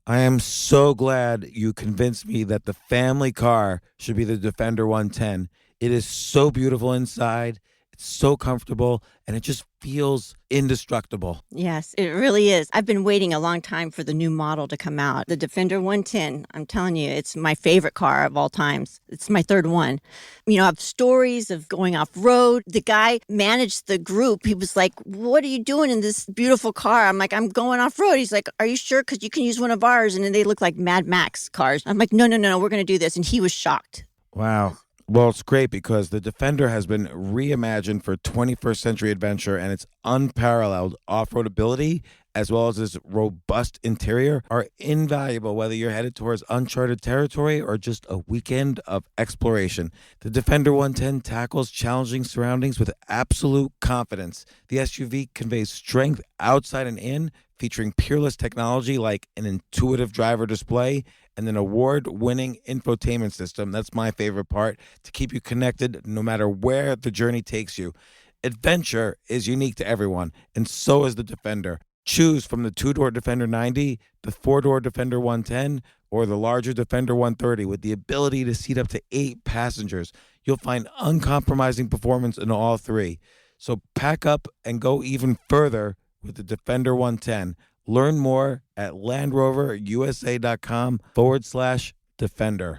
I am so glad you convinced me that the family car should be the Defender 110. It is so beautiful inside, it's so comfortable, and it just feels indestructible. Yes, it really is. I've been waiting a long time for the new model to come out. The Defender 110, I'm telling you, it's my favorite car of all times. It's my third one. You know, I have stories of going off road. The guy managed the group. He was like, "What are you doing in this beautiful car?" I'm like, "I'm going off road." He's like, "Are you sure? Because you can use one of ours." And then they look like Mad Max cars. I'm like, "No, no, no, no, we're going to do this." And he was shocked. Wow. Well, it's great because the Defender has been reimagined for 21st century adventure, and its unparalleled off-road ability as well as its robust interior are invaluable whether you're headed towards uncharted territory or just a weekend of exploration. The Defender 110 tackles challenging surroundings with absolute confidence. The SUV conveys strength outside and in, featuring peerless technology like an intuitive driver display and an award-winning infotainment system. That's my favorite part, to keep you connected no matter where the journey takes you. Adventure is unique to everyone, and so is the Defender. Choose from the two-door Defender 90, the four-door Defender 110, or the larger Defender 130 with the ability to seat up to 8 passengers. You'll find uncompromising performance in all three. So pack up and go even further with the Defender 110. Learn more at LandRoverUSA.com/Defender.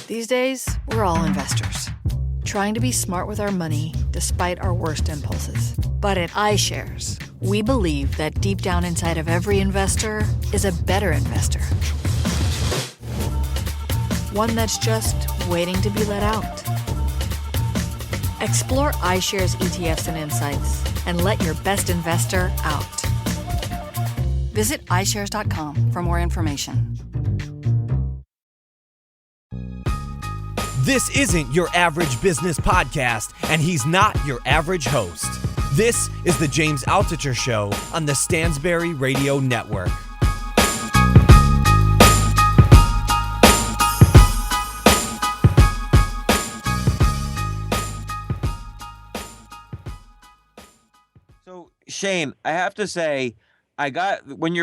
These days, we're all investors, trying to be smart with our money despite our worst impulses. But at iShares, we believe that deep down inside of every investor is a better investor. One that's just waiting to be let out. Explore iShares ETFs and insights and let your best investor out. Visit iShares.com for more information. This isn't your average business podcast, and he's not your average host. This is the James Altucher Show on the Stansberry Radio Network. So Shane, I have to say, I got when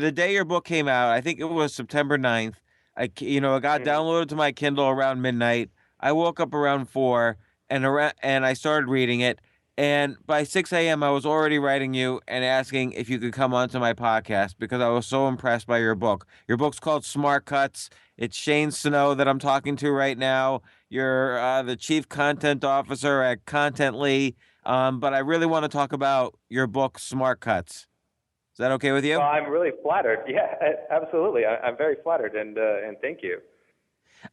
the day your book came out, I think it was September 9th. I got downloaded to my Kindle around midnight. I woke up around 4 and I started reading it. And by 6 a.m., I was already writing you and asking if you could come onto my podcast because I was so impressed by your book. Your book's called Smartcuts. It's Shane Snow that I'm talking to right now. You're the chief content officer at Contently. But I really want to talk about your book, Smartcuts. Is that okay with you? Well, I'm really flattered. Yeah, absolutely. I'm very flattered, and thank you.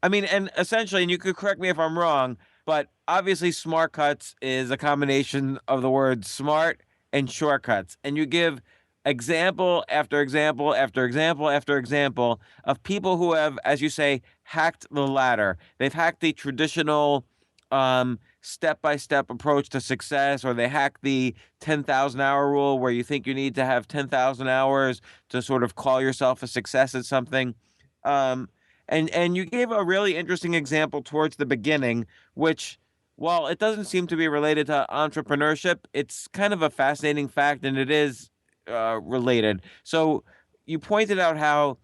I mean, and essentially, and you could correct me if I'm wrong, but obviously Smartcuts is a combination of the words smart and shortcuts. And you give example after example after example after example of people who have, as you say, hacked the ladder. They've hacked the traditional step-by-step approach to success, or they hack the 10,000 hour rule where you think you need to have 10,000 hours to sort of call yourself a success at something. Um, and you gave a really interesting example towards the beginning, which, while it doesn't seem to be related to entrepreneurship, it's kind of a fascinating fact, and it is related. So you pointed out how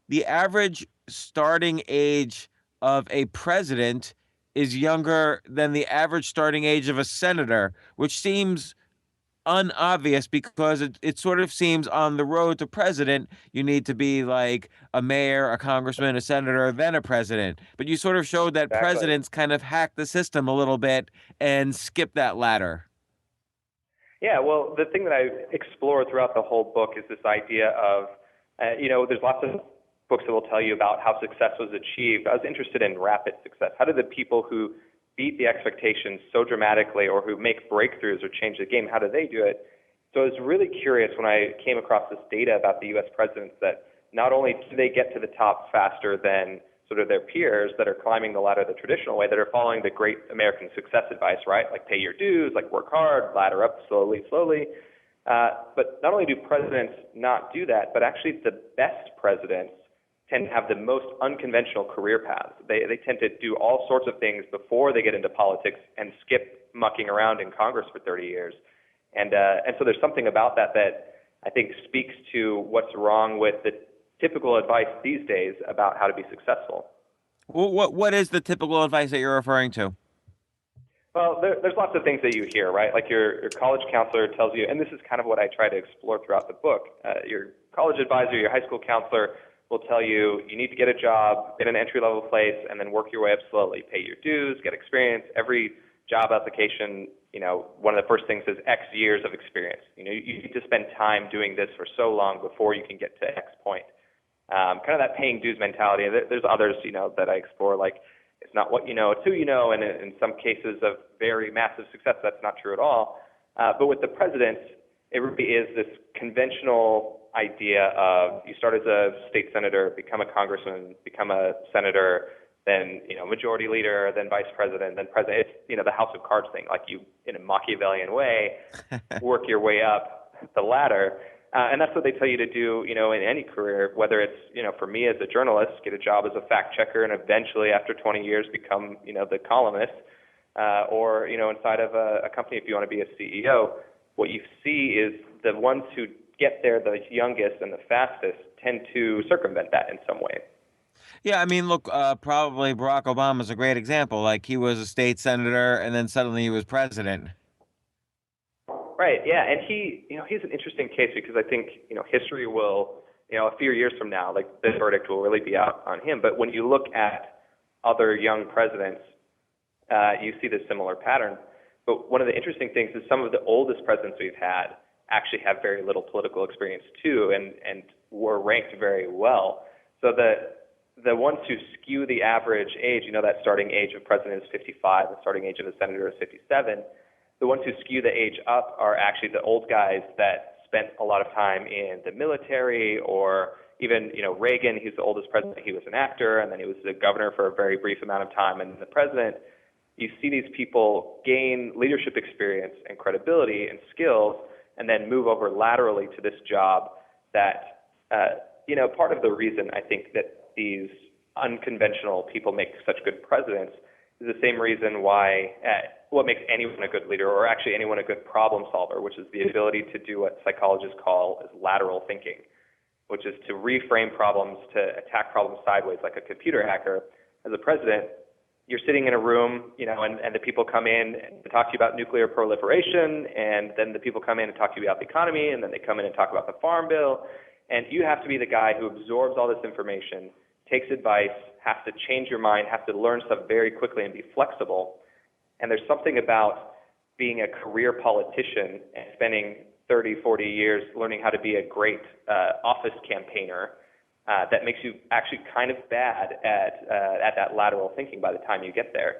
the average starting age of a president is younger than the average starting age of a senator, which seems unobvious because it sort of seems on the road to president, you need to be like a mayor, a congressman, a senator, then a president. But you sort of showed that Exactly. presidents kind of hack the system a little bit and skip that ladder. Yeah, well, the thing that I explore throughout the whole book is this idea of, there's lots of books that will tell you about how success was achieved. I was interested in rapid success. How did the people who beat the expectations so dramatically or who make breakthroughs or change the game, how do they do it? So I was really curious when I came across this data about the U.S. presidents that not only do they get to the top faster than sort of their peers that are climbing the ladder the traditional way, that are following the great American success advice, right? Like pay your dues, like work hard, ladder up slowly. But not only do presidents not do that, but actually the best presidents tend to have the most unconventional career paths. They tend to do all sorts of things before they get into politics and skip mucking around in Congress for 30 years. And so there's something about that I think speaks to what's wrong with the typical advice these days about how to be successful. Well, what is the typical advice that you're referring to? Well, there's lots of things that you hear, right? Like your college counselor tells you, and this is kind of what I try to explore throughout the book. Your college advisor, your high school counselor will tell you you need to get a job, get an entry-level place, and then work your way up slowly. Pay your dues, get experience. Every job application, one of the first things is X years of experience. You need to spend time doing this for so long before you can get to X point. Kind of that paying dues mentality. There's others, that I explore, like it's not what you know, it's who you know, and in some cases of very massive success, that's not true at all. But with the president, it really is this conventional idea of you start as a state senator, become a congressman, become a senator, then majority leader, then vice president, then president. It's the House of Cards thing, like you in a Machiavellian way work your way up the ladder. And that's what they tell you to do, in any career, whether it's, for me as a journalist, get a job as a fact checker and eventually after 20 years become, the columnist, or, inside of a company if you want to be a CEO. What you see is the ones who get there the youngest and the fastest tend to circumvent that in some way. Yeah, I mean, look, probably Barack Obama is a great example. Like he was a state senator and then suddenly he was president. Right. Yeah, and he's an interesting case because I think history will a few years from now, like this verdict will really be out on him. But when you look at other young presidents, you see this similar pattern. But one of the interesting things is some of the oldest presidents we've had actually have very little political experience too, and were ranked very well. So the ones who skew the average age, that starting age of president is 55, the starting age of a senator is 57. The ones who skew the age up are actually the old guys that spent a lot of time in the military, or even, Reagan, he's the oldest president, he was an actor, and then he was the governor for a very brief amount of time, and the president. You see these people gain leadership experience and credibility and skills, and then move over laterally to this job that, part of the reason I think that these unconventional people make such good presidents is the same reason why what makes anyone a good leader, or actually anyone a good problem solver, which is the ability to do what psychologists call is lateral thinking, which is to reframe problems, to attack problems sideways like a computer hacker. As a president, you're sitting in a room, and the people come in to talk to you about nuclear proliferation, and then the people come in and talk to you about the economy, and then they come in and talk about the farm bill, and you have to be the guy who absorbs all this information, takes advice, has to change your mind, has to learn stuff very quickly and be flexible. And there's something about being a career politician and spending 30, 40 years learning how to be a great office campaigner that makes you actually kind of bad at that lateral thinking by the time you get there.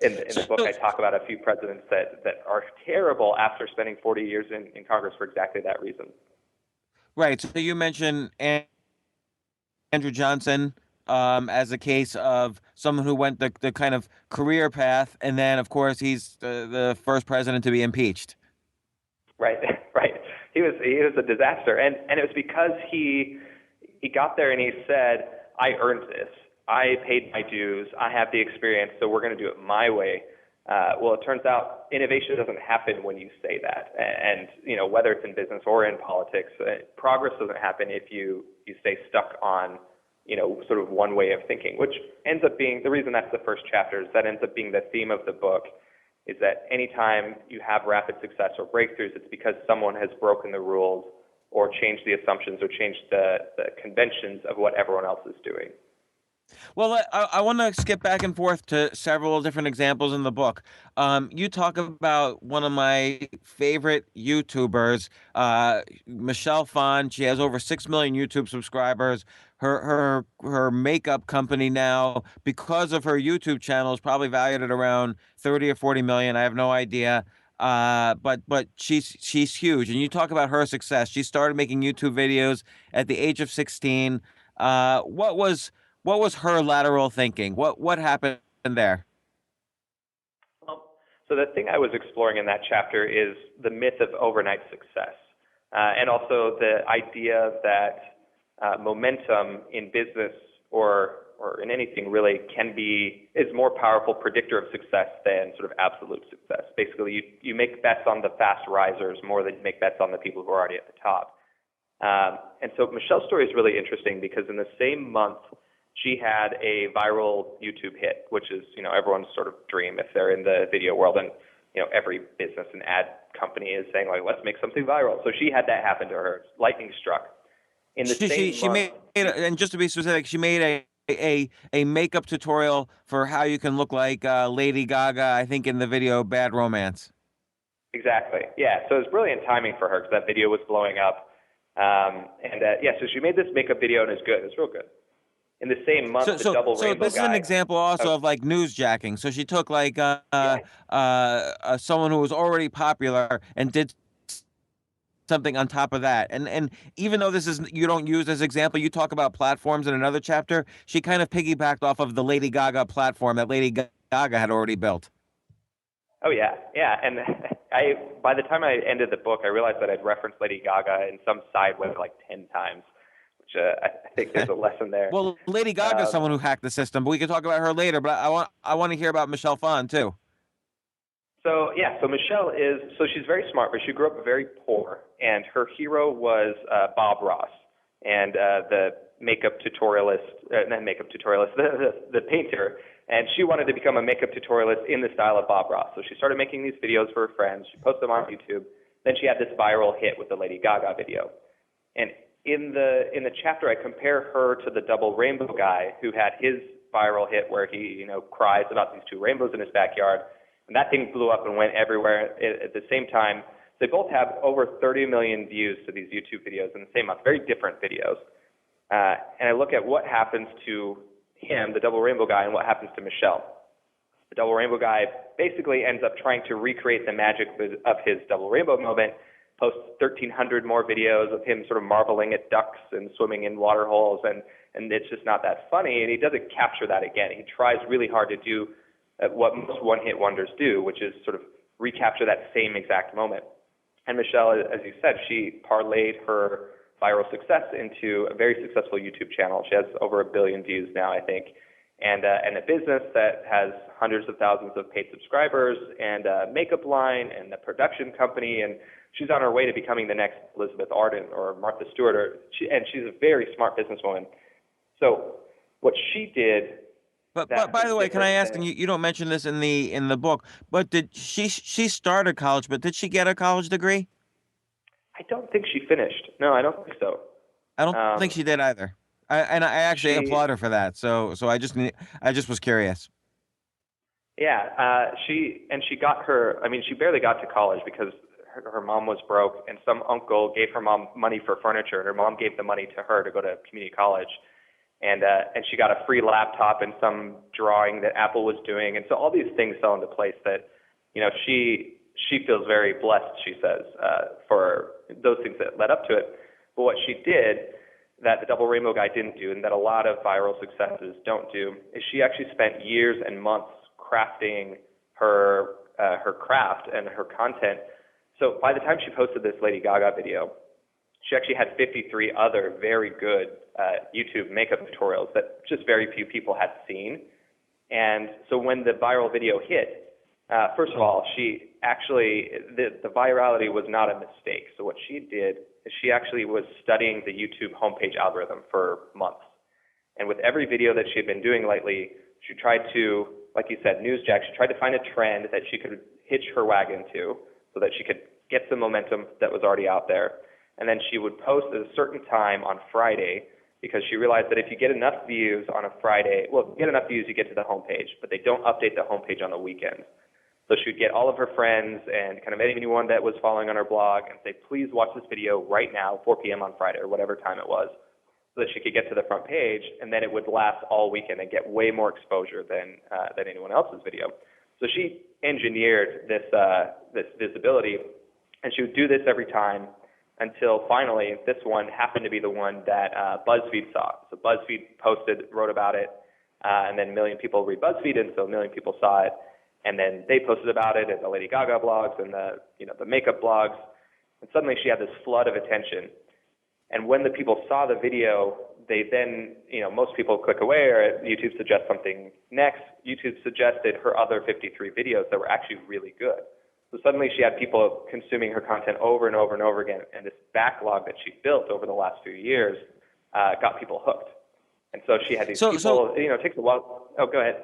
In the book, I talk about a few presidents that are terrible after spending 40 years in Congress for exactly that reason. Right. So you mentioned Andrew Johnson as a case of someone who went the kind of career path, and then, of course, he's the first president to be impeached. Right, right. He was a disaster, and it was because he got there and he said, "I earned this. I paid my dues. I have the experience, so we're going to do it my way." Well, it turns out innovation doesn't happen when you say that, and whether it's in business or in politics, progress doesn't happen if you stay stuck on sort of one way of thinking, which ends up being the reason that's the first chapter. Is that ends up being the theme of the book. Is that anytime you have rapid success or breakthroughs, it's because someone has broken the rules or changed the assumptions or changed the conventions of what everyone else is doing. Well, I want to skip back and forth to several different examples in the book. You talk about one of my favorite YouTubers, Michelle Phan. She has over 6 million YouTube subscribers. Her makeup company now, because of her YouTube channel, is probably valued at around 30 or 40 million. I have no idea. But she's huge. And you talk about her success. She started making YouTube videos at the age of 16. What was her lateral thinking? What happened there? Well, so the thing I was exploring in that chapter is the myth of overnight success, and also the idea that momentum in business or or in anything really is more powerful predictor of success than sort of absolute success. Basically, you make bets on the fast risers more than you make bets on the people who are already at the top. And so Michelle's story is really interesting because in the same month, she had a viral YouTube hit, which is, everyone's sort of dream if they're in the video world. And, every business and ad company is saying, like, let's make something viral. So she had that happen to her. Lightning struck. In the same She month, and just to be specific, she made a makeup tutorial for how you can look like Lady Gaga, I think, in the video Bad Romance. Exactly. Yeah. So it was brilliant timing for her because that video was blowing up. So she made this makeup video and it's good. It's real good. In the same month, the double rainbow guy. So this is an example also of like newsjacking. So she took like someone who was already popular and did something on top of that. And even though you don't use this example, you talk about platforms in another chapter. She kind of piggybacked off of the Lady Gaga platform that Lady Gaga had already built. Oh yeah, yeah. And by the time I ended the book, I realized that I'd referenced Lady Gaga in some side web like 10 times. I think there's a lesson there. Well, Lady Gaga is someone who hacked the system, but we can talk about her later. But I want to hear about Michelle Phan too. So Michelle she's very smart, but she grew up very poor, and her hero was Bob Ross, and the the painter, and she wanted to become a makeup tutorialist in the style of Bob Ross. So she started making these videos for her friends. She posted them on YouTube. Then she had this viral hit with the Lady Gaga video, and in the chapter, I compare her to the double rainbow guy who had his viral hit where he, cries about these two rainbows in his backyard. And that thing blew up and went everywhere at the same time. They both have over 30 million views to these YouTube videos in the same month, very different videos. And I look at what happens to him, the double rainbow guy, and what happens to Michelle. The double rainbow guy basically ends up trying to recreate the magic of his double rainbow moment, posts 1,300 more videos of him sort of marveling at ducks and swimming in water holes, and it's just not that funny, and he doesn't capture that again. He tries really hard to do what most one-hit wonders do, which is sort of recapture that same exact moment. And Michelle, as you said, she parlayed her viral success into a very successful YouTube channel. She has over 1 billion views now, I think, and a business that has hundreds of thousands of paid subscribers, and a makeup line, and a production company, and she's on her way to becoming the next Elizabeth Arden or Martha Stewart, and she's a very smart businesswoman. So what she did. But by the way, can I ask? And you don't mention this in the book, but did she started college? But did she get a college degree? I don't think she finished. No, I don't think so. I don't think she did either. I actually applaud her for that. So I just was curious. Yeah, she got her. I mean, she barely got to college because her mom was broke, and some uncle gave her mom money for furniture, and her mom gave the money to her to go to community college, and she got a free laptop and some drawing that Apple was doing, and so all these things fell into place that, she feels very blessed. She says for those things that led up to it. But what she did that the double rainbow guy didn't do, and that a lot of viral successes don't do, is she actually spent years and months crafting her craft and her content. So by the time she posted this Lady Gaga video, she actually had 53 other very good YouTube makeup tutorials that just very few people had seen. And so when the viral video hit, first of all, she actually, the virality was not a mistake. So what she did is she actually was studying the YouTube homepage algorithm for months. And with every video that she had been doing lately, she tried to, like you said, newsjack, she tried to find a trend that she could hitch her wagon to so that she could get some momentum that was already out there. And then she would post at a certain time on Friday, because she realized that if you get enough views on a Friday, well, if you get enough views, you get to the homepage, but they don't update the homepage on the weekend. So she would get all of her friends and kind of anyone that was following on her blog and say, please watch this video right now, 4 p.m. on Friday, or whatever time it was, so that she could get to the front page, and then it would last all weekend and get way more exposure than anyone else's video. So she engineered this visibility, and she would do this every time until finally this one happened to be the one that BuzzFeed saw. So BuzzFeed wrote about it, and then 1 million people read BuzzFeed, and so 1 million people saw it. And then they posted about it in the Lady Gaga blogs and the makeup blogs. And suddenly she had this flood of attention. And when the people saw the video, they then, most people click away, or YouTube suggests something next. YouTube suggested her other 53 videos that were actually really good. So suddenly she had people consuming her content over and over and over again, and this backlog that she built over the last few years got people hooked. And so she had these people, it takes a while. Oh, go ahead.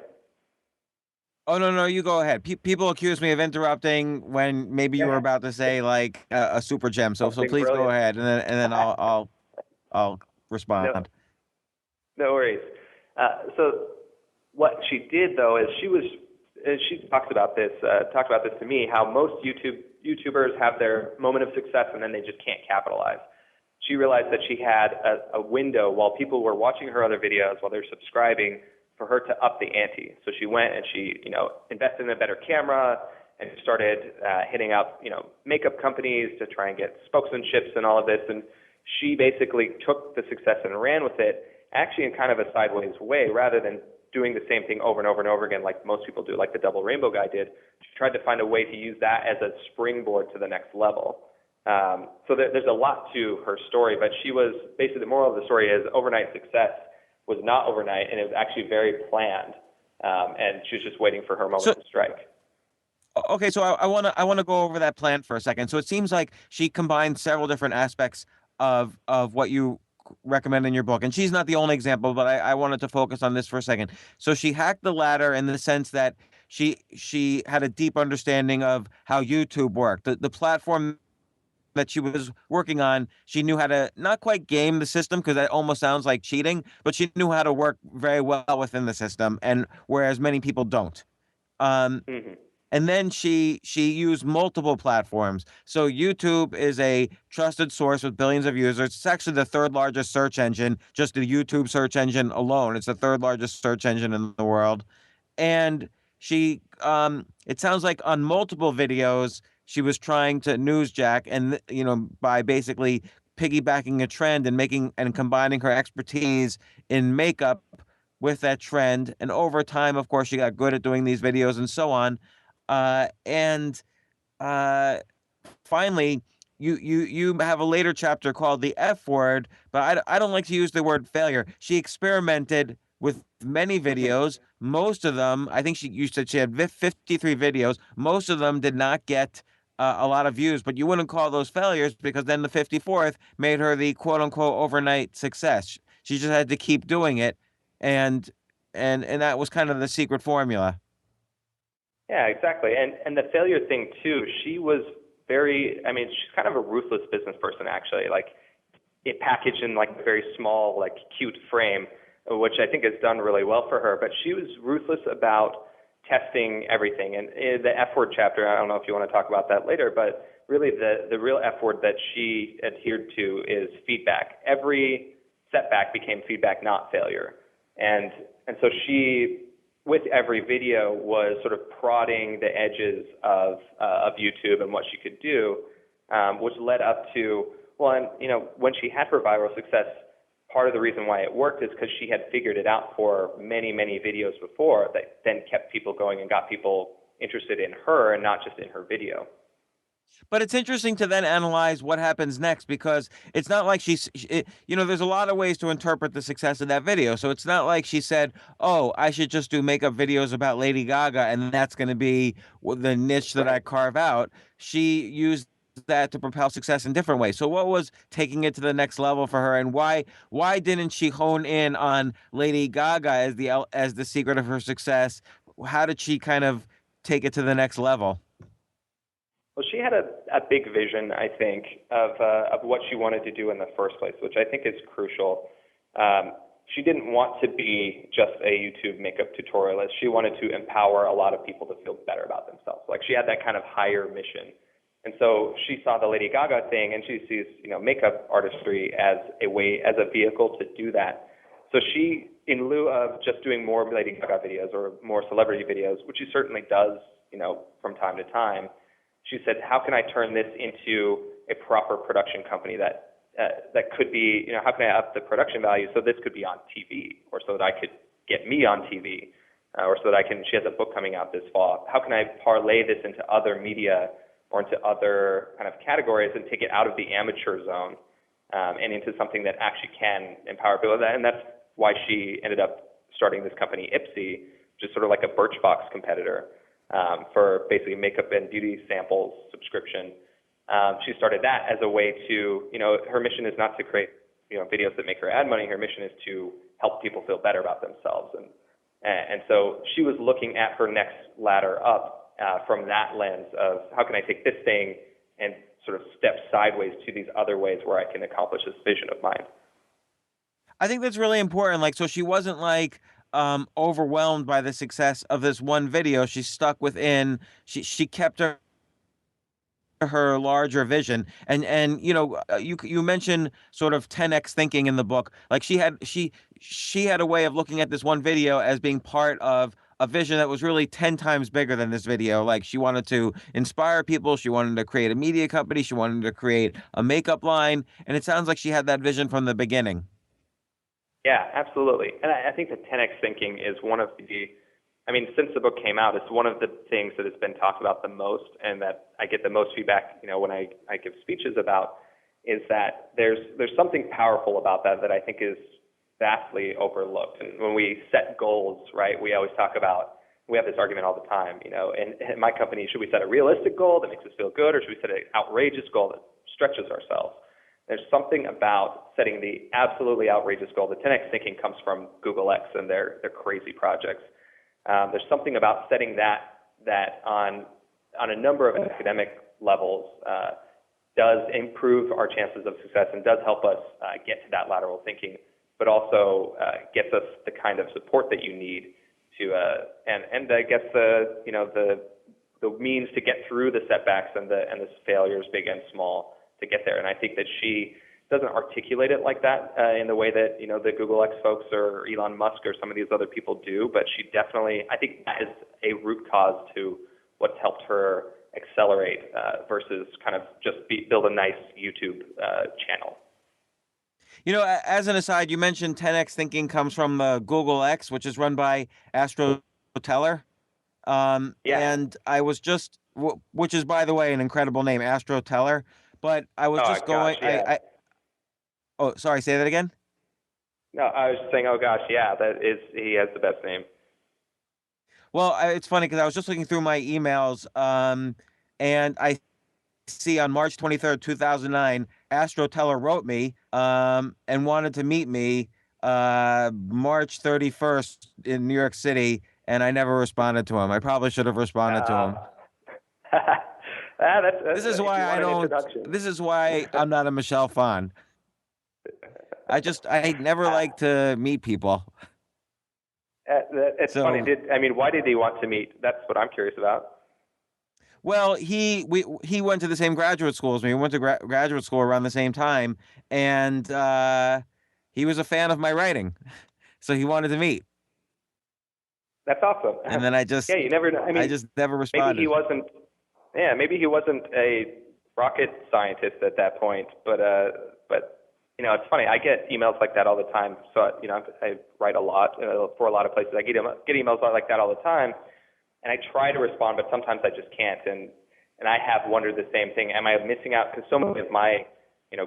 Oh, no, you go ahead. People accuse me of interrupting when maybe you were about to say like a super gem. So Something please brilliant. go ahead, and then I'll respond. No worries. So what she did though is she talked about this to me, how most YouTubers have their moment of success and then they just can't capitalize. She realized that she had a window while people were watching her other videos, while they're subscribing, for her to up the ante. So she went and she, invested in a better camera and started hitting up, makeup companies to try and get spokesmanships and all of this. And she basically took the success and ran with it, actually in kind of a sideways way, rather than doing the same thing over and over and over again like most people do, like the Double Rainbow guy did. She tried to find a way to use that as a springboard to the next level. So there's a lot to her story, but she was basically, the moral of the story is overnight success was not overnight, and it was actually very planned, and she was just waiting for her moment to strike. Okay, so I want to go over that plan for a second. So it seems like she combined several different aspects of what you recommend in your book, and she's not the only example, but I wanted to focus on this for a second. So she hacked the ladder in the sense that she had a deep understanding of how YouTube worked, the platform that she was working on. She knew how to not quite game the system, because that almost sounds like cheating, but she knew how to work very well within the system, and whereas many people don't. And then she used multiple platforms. So YouTube is a trusted source with billions of users. It's actually the third largest search engine, just the YouTube search engine alone. It's the third largest search engine in the world. And she, it sounds like on multiple videos, she was trying to newsjack, and by basically piggybacking a trend and combining her expertise in makeup with that trend. And over time, of course, she got good at doing these videos and so on. And finally, you have a later chapter called the F word, but I don't like to use the word failure. She experimented with many videos. Most of them, I think you said she had 53 videos. Most of them did not get a lot of views, but you wouldn't call those failures, because then the 54th made her the quote unquote overnight success. She just had to keep doing it, and that was kind of the secret formula. Yeah, exactly. And the failure thing too, she was she's kind of a ruthless business person, actually. Like, it packaged in like a very small, like cute frame, which I think has done really well for her. But she was ruthless about testing everything. And in the F word chapter, I don't know if you want to talk about that later, but really the real F word that she adhered to is feedback. Every setback became feedback, not failure. And so she, with every video, was sort of prodding the edges of YouTube and what she could do, which led up to, when she had her viral success, part of the reason why it worked is because she had figured it out for many, many videos before that then kept people going and got people interested in her and not just in her video. But it's interesting to then analyze what happens next, because it's not like there's a lot of ways to interpret the success of that video. So it's not like she said, oh, I should just do makeup videos about Lady Gaga, and that's going to be the niche that I carve out. She used that to propel success in different ways. So what was taking it to the next level for her, and why didn't she hone in on Lady Gaga as the secret of her success? How did she kind of take it to the next level? Well, she had a big vision, I think, of what she wanted to do in the first place, which I think is crucial. She didn't want to be just a YouTube makeup tutorialist. She wanted to empower a lot of people to feel better about themselves. Like, she had that kind of higher mission. And so she saw the Lady Gaga thing, and she sees, makeup artistry as a vehicle to do that. So she, in lieu of just doing more Lady Gaga videos or more celebrity videos, which she certainly does, from time to time, she said, how can I turn this into a proper production company that could be, how can I up the production value so this could be on TV, or so that I could get me on TV, or so that she has a book coming out this fall. How can I parlay this into other media or into other kind of categories and take it out of the amateur zone and into something that actually can empower people. And that's why she ended up starting this company, Ipsy, which is sort of like a Birchbox competitor for basically makeup and beauty samples subscription. She started that as a way to, her mission is not to create, videos that make her ad money. Her mission is to help people feel better about themselves. And so she was looking at her next ladder up from that lens of how can I take this thing and sort of step sideways to these other ways where I can accomplish this vision of mine. I think that's really important. Like, so she wasn't like overwhelmed by the success of this one video. She stuck within. She kept her larger vision, and you mentioned sort of 10x thinking in the book. Like she had a way of looking at this one video as being part of a vision that was really 10 times bigger than this video. Like she wanted to inspire people, she wanted to create a media company, she wanted to create a makeup line, and it sounds like she had that vision from the beginning. Yeah, absolutely. And I think that 10x thinking is one of since the book came out, it's one of the things that has been talked about the most and that I get the most feedback, when I give speeches about, is that there's something powerful about that I think is vastly overlooked. And when we set goals, right, we always talk about, we have this argument all the time, and in my company, should we set a realistic goal that makes us feel good, or should we set an outrageous goal that stretches ourselves? There's something about setting the absolutely outrageous goal. The 10x thinking comes from Google X and their crazy projects. There's something about setting that on a number of academic levels does improve our chances of success and does help us get to that lateral thinking, but also gets us the kind of support that you need to and I guess the means to get through the setbacks and the failures, big and small, to get there. And I think that she doesn't articulate it like that in the way that the Google X folks or Elon Musk or some of these other people do, but she definitely, I think that is a root cause to what's helped her accelerate versus kind of just build a nice YouTube channel. As an aside, you mentioned 10x thinking comes from the Google X, which is run by Astro Teller. And I was just, which is, by the way, an incredible name, Astro Teller. But I was going, yeah. Oh, sorry, say that again? No, I was just saying, oh gosh, yeah, he has the best name. Well, it's funny because I was just looking through my emails, and I see on March 23rd, 2009, Astro Teller wrote me and wanted to meet me March 31st in New York City, and I never responded to him. I probably should have responded to him. This is why I'm not a Michelle Phan. I never like to meet people. It's funny. Why did he want to meet? That's what I'm curious about. Well, he went to the same graduate school as me. We went to graduate school around the same time, and he was a fan of my writing, so he wanted to meet. That's awesome. And then I just you never know. I just never responded. Maybe he wasn't a rocket scientist at that point, but it's funny. I get emails like that all the time. So I write a lot for a lot of places. I get emails like that all the time, and I try to respond, but sometimes I just can't. And I have wondered the same thing. Am I missing out? Because so many of my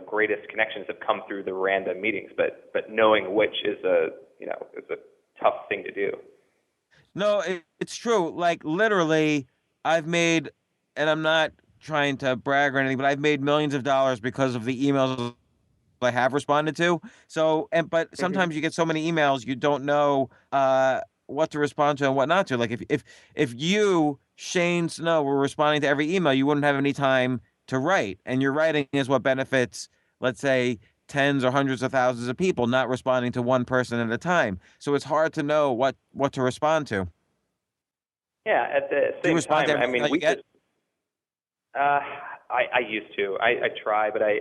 greatest connections have come through the random meetings, but knowing which is a tough thing to do. No, it's true. Like literally, I've made, and I'm not trying to brag or anything, but I've made millions of dollars because of the emails I have responded to. So, but sometimes you get so many emails, you don't know what to respond to and what not to. Like if you, Shane Snow, were responding to every email, you wouldn't have any time to write. And your writing is what benefits, let's say, tens or hundreds of thousands of people, not responding to one person at a time. So it's hard to know what to respond to. Yeah, at the same time, I used to. I try, but I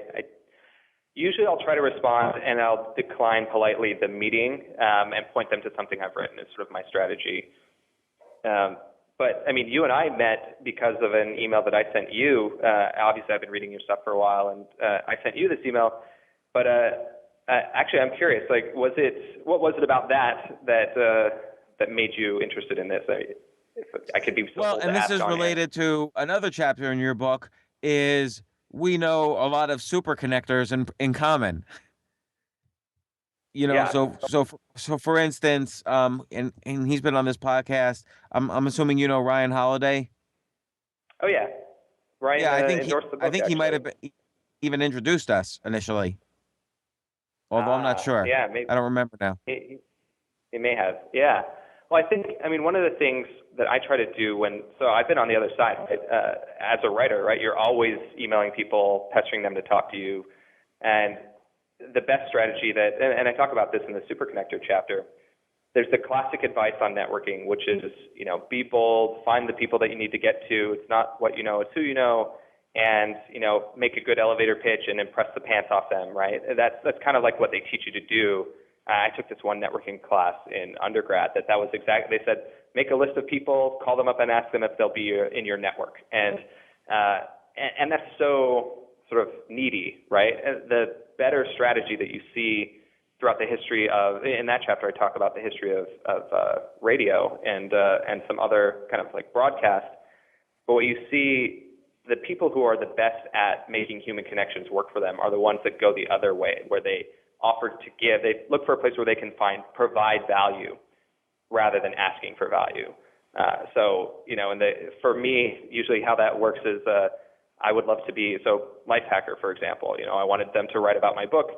usually I'll try to respond and I'll decline politely the meeting and point them to something I've written. It's sort of my strategy. But you and I met because of an email that I sent you. Obviously, I've been reading your stuff for a while, and I sent you this email. But actually, I'm curious. Like, what was it about that made you interested in this? I could be so well, and this is related to another chapter in your book. Is we know a lot of super connectors in common. Yeah. So for instance, and he's been on this podcast. I'm assuming you know Ryan Holiday. Oh yeah. Ryan Yeah, endorsed the I book think he might actually. have even introduced us initially, although I'm not sure. Yeah, maybe I don't remember now. he may have. Yeah. Well, I mean, one of the things that I try to do so I've been on the other side, right? As a writer, right? You're always emailing people, pestering them to talk to you, and the best strategy and I talk about this in the Super Connector chapter. There's the classic advice on networking, which is, be bold, find the people that you need to get to. It's not what you know, it's who you know, and, make a good elevator pitch and impress the pants off them, right? That's kind of like what they teach you to do. I took this one networking class in undergrad that was exactly, they said, make a list of people, call them up and ask them if they'll be in your network. And that's so sort of needy, right? The better strategy that you see throughout the history in that chapter, I talk about the history of radio and some other kind of like broadcast. But what you see, the people who are the best at making human connections work for them are the ones that go the other way, where they offer to give. They look for a place where they can provide value rather than asking for value. For me, usually how that works is I would love to be, Lifehacker, for example, I wanted them to write about my book.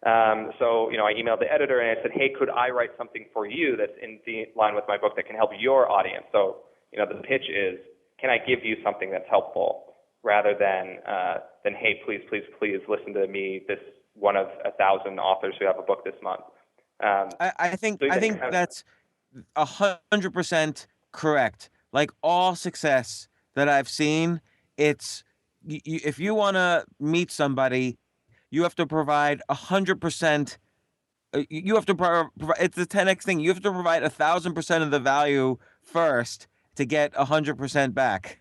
I emailed the editor and I said, hey, could I write something for you that's in line with my book that can help your audience? So, the pitch is, can I give you something that's helpful rather than hey, please, please, please listen to me, this one of 1,000 authors who have a book this month. I think that's 100% correct. Like all success that I've seen, it's if you want to meet somebody, you have to provide 100%. You have to provide. It's the 10x thing. You have to provide 1,000% of the value first to get 100% back,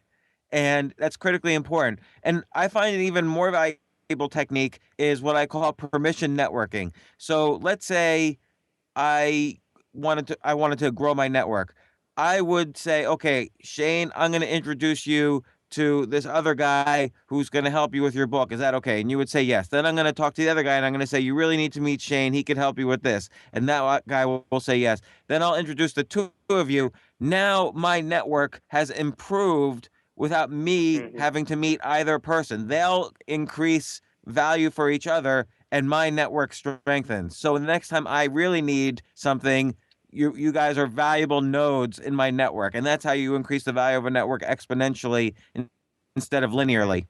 and that's critically important. And I find an even more valuable technique is what I call permission networking. So let's say I wanted to grow my network. I would say, okay, Shane, I'm going to introduce you to this other guy who's going to help you with your book. Is that okay? And you would say yes. Then I'm going to talk to the other guy and I'm going to say, you really need to meet Shane. He could help you with this. And that guy will say yes. Then I'll introduce the two of you. Now my network has improved without me having to meet either person. They'll increase value for each other and my network strengthens. So the next time I really need something, you guys are valuable nodes in my network, and that's how you increase the value of a network exponentially instead of linearly.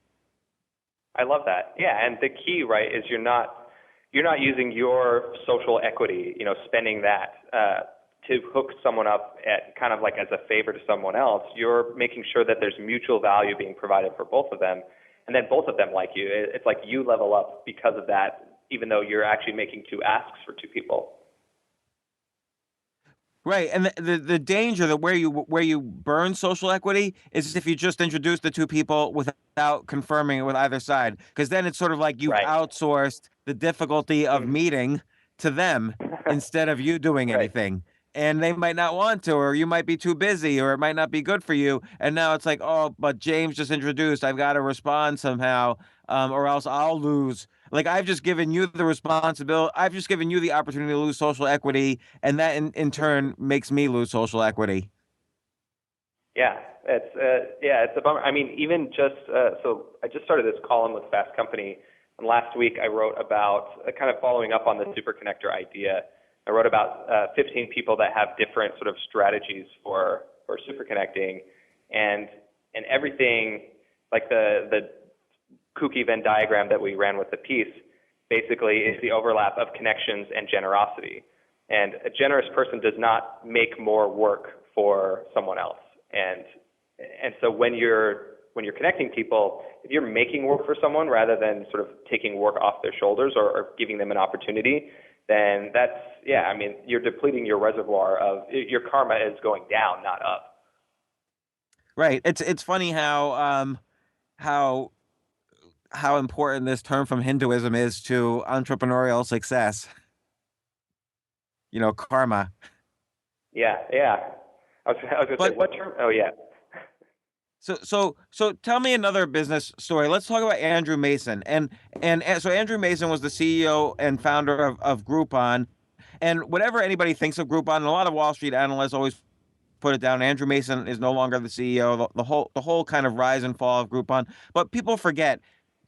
I love that. Yeah, and the key, right, is you're not using your social equity, spending that to hook someone up at kind of like as a favor to someone else. You're making sure that there's mutual value being provided for both of them, and then both of them like you. It's like you level up because of that, even though you're actually making two asks for two people. Right, and the danger that where you burn social equity is if you just introduce the two people without confirming it with either side, because then it's sort of like you've outsourced the difficulty of meeting to them instead of you doing anything. And they might not want to, or you might be too busy, or it might not be good for you. And now it's like, oh, but James just introduced. I've got to respond somehow, or else I'll lose. Like I've just given you the responsibility. I've just given you the opportunity to lose social equity, and that in turn makes me lose social equity. Yeah, it's a bummer. I mean, even just so I just started this column with Fast Company, and last week I wrote about kind of following up on the super connector idea. I wrote about 15 people that have different sort of strategies for super connecting, and everything like the kooky Venn diagram that we ran with the piece basically is the overlap of connections and generosity. And a generous person does not make more work for someone else. And so when you're connecting people, if you're making work for someone rather than sort of taking work off their shoulders or giving them an opportunity, then you're depleting your reservoir of your karma is going down, not up. Right. It's funny how important this term from Hinduism is to entrepreneurial success. Karma. Yeah. I was going to say, what term? Oh, yeah. So tell me another business story. Let's talk about Andrew Mason. So Andrew Mason was the CEO and founder of Groupon. And whatever anybody thinks of Groupon, and a lot of Wall Street analysts always put it down. Andrew Mason is no longer the CEO. The whole kind of rise and fall of Groupon. But people forget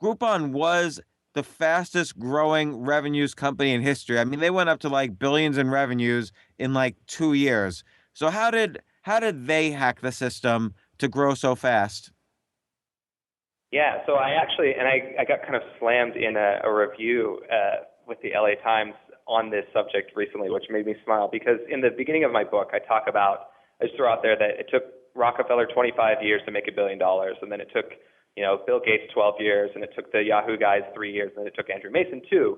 Groupon was the fastest growing revenues company in history. I mean, they went up to like billions in revenues in like 2 years. So how did they hack the system to grow so fast? Yeah, so I actually, and I got kind of slammed in a review with the LA Times on this subject recently, which made me smile because in the beginning of my book, I just throw out there that it took Rockefeller 25 years to make $1 billion, and then it took, Bill Gates 12 years, and it took the Yahoo guys 3 years, and then it took Andrew Mason 2.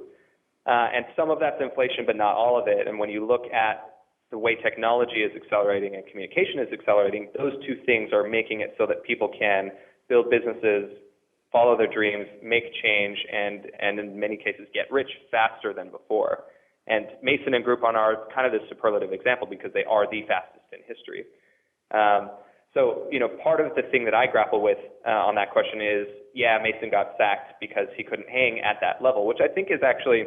And some of that's inflation, but not all of it. And when you look at the way technology is accelerating and communication is accelerating, those two things are making it so that people can build businesses, follow their dreams, make change, and in many cases get rich faster than before. And Mason and Groupon are kind of this superlative example because they are the fastest in history. So, part of the thing that I grapple with on that question is, yeah, Mason got sacked because he couldn't hang at that level, which I think is actually,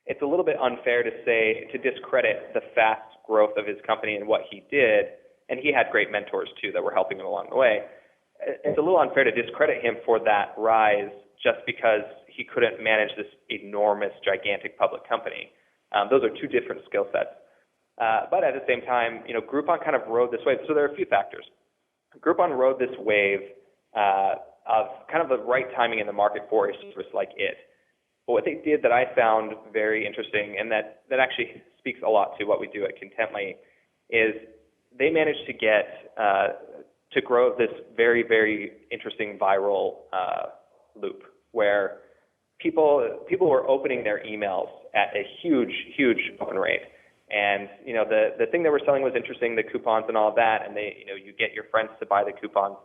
it's a little bit unfair to say, to discredit the fast growth of his company and what he did. And he had great mentors too that were helping him along the way. It's a little unfair to discredit him for that rise just because he couldn't manage this enormous, gigantic public company. Those are two different skill sets. But at the same time, Groupon kind of rode this wave. So there are a few factors. Groupon rode this wave of kind of the right timing in the market for a service like it. But what they did that I found very interesting, and that actually speaks a lot to what we do at Contently, is they managed to get to grow this very, very interesting viral loop where people were opening their emails at a huge, huge open rate. And the thing they were selling was interesting, the coupons and all of that, and you get your friends to buy the coupons.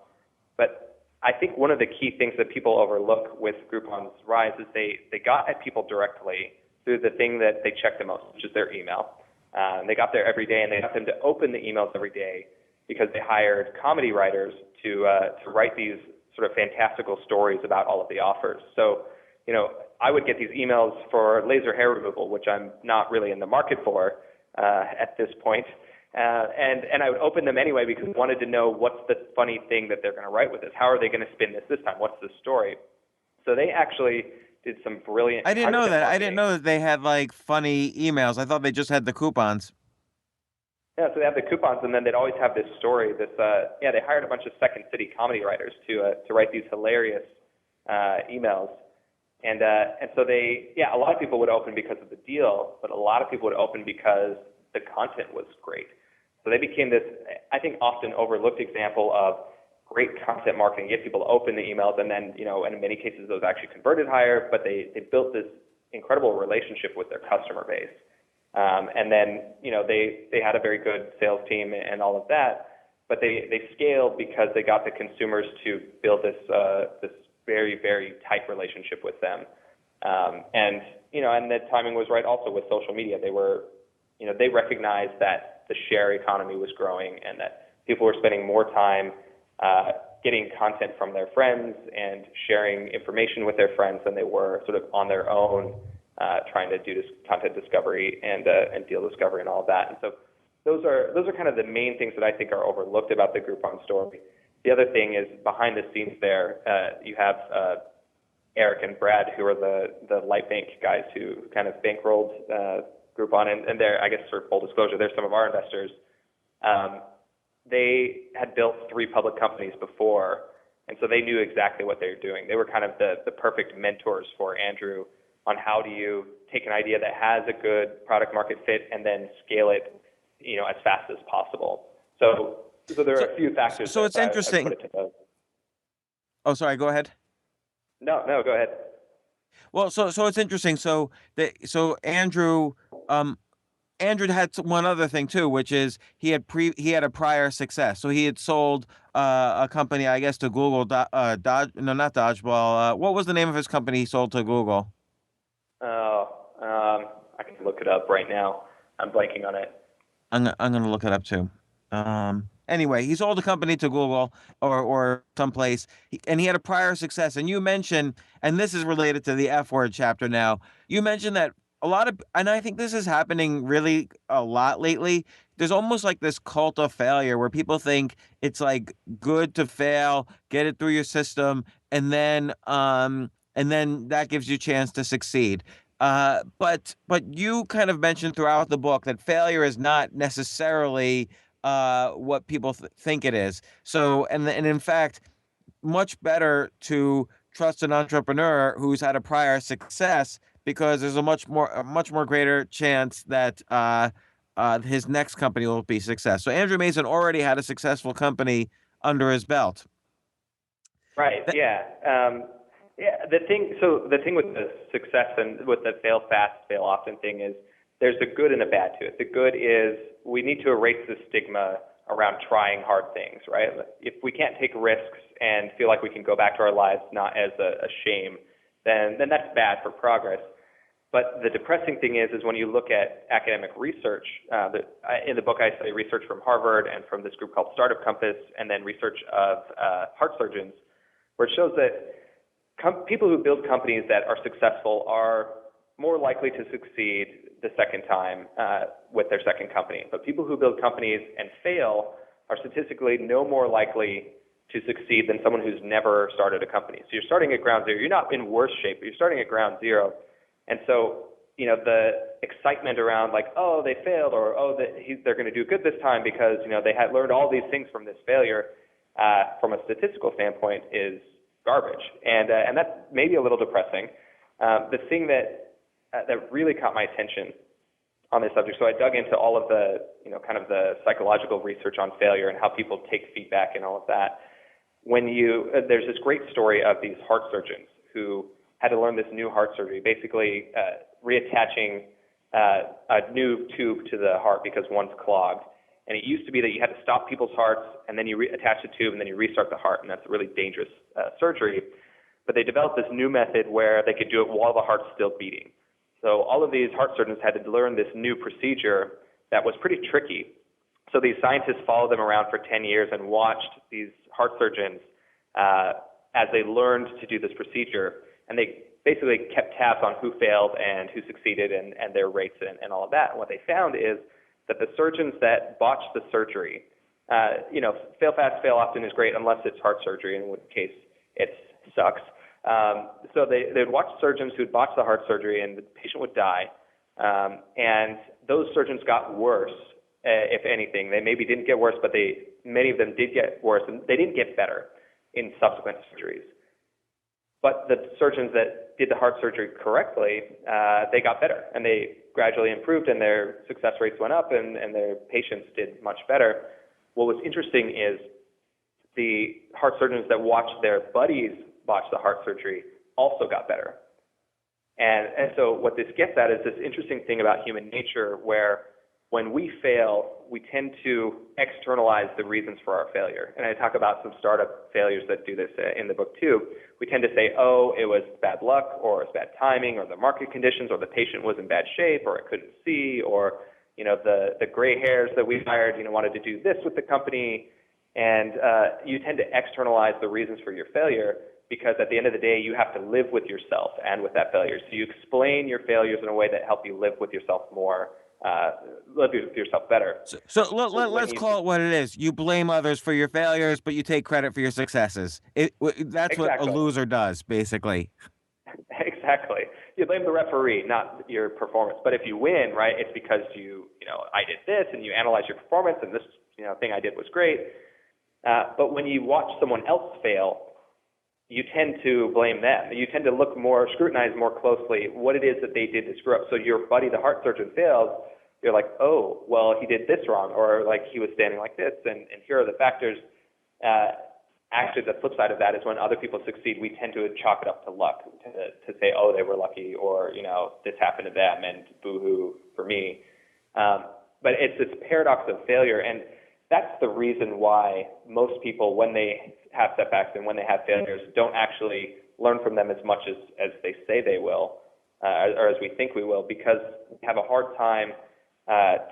But I think one of the key things that people overlook with Groupon's rise is they got at people directly through the thing that they check the most, which is their email. They got there every day, and they got them to open the emails every day because they hired comedy writers to write these sort of fantastical stories about all of the offers. So, I would get these emails for laser hair removal, which I'm not really in the market for at this point. And I would open them anyway because I wanted to know what's the funny thing that they're going to write with this. How are they going to spin this time? What's the story? So they actually did some brilliant. I didn't know that. I didn't marketing. know that they had like funny emails. I thought they just had the coupons. Yeah, so they have the coupons, and then they'd always have this story. They hired a bunch of Second City comedy writers to write these hilarious emails. And so a lot of people would open because of the deal, but a lot of people would open because the content was great. So they became this, I think, often overlooked example of great content marketing, get people to open the emails, and then, and in many cases those actually converted higher, but they built this incredible relationship with their customer base. And then, they had a very good sales team and all of that, but they scaled because they got the consumers to build this very, very tight relationship with them. And the timing was right also with social media. They recognized that the share economy was growing and that people were spending more time getting content from their friends and sharing information with their friends than they were sort of on their own trying to do this content discovery and deal discovery and all of that. And so those are kind of the main things that I think are overlooked about the Groupon story. The other thing is behind the scenes there, you have Eric and Brad, who are the Light Bank guys who kind of bankrolled Groupon, and they're, I guess, for full disclosure, they're some of our investors. They had built 3 public companies before, and so they knew exactly what they were doing. They were kind of the perfect mentors for Andrew on how do you take an idea that has a good product market fit and then scale it, as fast as possible. So there are a few factors. So it's interesting. Oh, sorry. Go ahead. No, go ahead. Well, so it's interesting. So Andrew had one other thing too, which is he had a prior success. So he had sold a company, I guess, to Google. Not Dodgeball. What was the name of his company he sold to Google? I can look it up right now. I'm blanking on it. I'm gonna look it up too. anyway, he sold a company to Google or someplace, and he had a prior success. And you mentioned, and this is related to the F word chapter now, you mentioned that a lot of, and I think this is happening really a lot lately. There's almost like this cult of failure where people think it's like good to fail, get it through your system, and then that gives you a chance to succeed. But you kind of mentioned throughout the book that failure is not necessarily what people think it is. So, and in fact, much better to trust an entrepreneur who's had a prior success because there's a much more greater chance that his next company will be success. So Andrew Mason already had a successful company under his belt. Right. Yeah. Yeah. The thing with the success and with the fail fast, fail often thing is there's a good and a bad to it. The good is we need to erase the stigma around trying hard things, right? If we can't take risks and feel like we can go back to our lives not as a shame, then that's bad for progress. But the depressing thing is when you look at academic research, in the book I study research from Harvard and from this group called Startup Compass, and then research of heart surgeons, where it shows that people who build companies that are successful are more likely to succeed the second time with their second company. But people who build companies and fail are statistically no more likely to succeed than someone who's never started a company. So you're starting at ground zero. You're not in worse shape, but you're starting at ground zero. And so, the excitement around like, oh, they failed, or oh, they're going to do good this time because, they had learned all these things from this failure, from a statistical standpoint is garbage. And that's maybe a little depressing. The thing that really caught my attention on this subject, so I dug into all of the, kind of the psychological research on failure and how people take feedback and all of that. There's this great story of these heart surgeons who had to learn this new heart surgery, basically reattaching a new tube to the heart because one's clogged. And it used to be that you had to stop people's hearts, and then you attach the tube, and then you restart the heart, and that's a really dangerous surgery. But they developed this new method where they could do it while the heart's still beating. So all of these heart surgeons had to learn this new procedure that was pretty tricky. So these scientists followed them around for 10 years and watched these heart surgeons as they learned to do this procedure. And they basically kept tabs on who failed and who succeeded and their rates and all of that. And what they found is that the surgeons that botched the surgery, fail fast, fail often is great unless it's heart surgery, in which case it sucks. So they'd watch surgeons who'd botched the heart surgery and the patient would die. And those surgeons got worse, if anything. They maybe didn't get worse, but many of them did get worse, and they didn't get better in subsequent surgeries. But the surgeons that did the heart surgery correctly, they got better, and they gradually improved, and their success rates went up, and their patients did much better. What was interesting is the heart surgeons that watched their buddies botch the heart surgery also got better. And so what this gets at is this interesting thing about human nature where when we fail, we tend to externalize the reasons for our failure. And I talk about some startup failures that do this in the book too. We tend to say, oh, it was bad luck, or it's bad timing, or the market conditions, or the patient was in bad shape, or it couldn't see, or the gray hairs that we hired wanted to do this with the company. And you tend to externalize the reasons for your failure because at the end of the day, you have to live with yourself and with that failure. So you explain your failures in a way that help you live with yourself more. Live with yourself better. So let's call it what it is. You blame others for your failures, but you take credit for your successes. That's exactly what a loser does, basically. Exactly. You blame the referee, not your performance. But if you win, right, it's because I did this, and you analyze your performance, and this thing I did was great. But when you watch someone else fail, you tend to blame them. You tend to scrutinize more closely what it is that they did to screw up. So your buddy, the heart surgeon, fails. You're like, oh, well, he did this wrong, or like he was standing like this, and here are the factors. Actually, the flip side of that is when other people succeed, we tend to chalk it up to luck, to say, oh, they were lucky, or this happened to them, and boo-hoo for me. But it's this paradox of failure, and that's the reason why most people, when they have setbacks and when they have failures, don't actually learn from them as much as they say they will, or as we think we will, because we have a hard time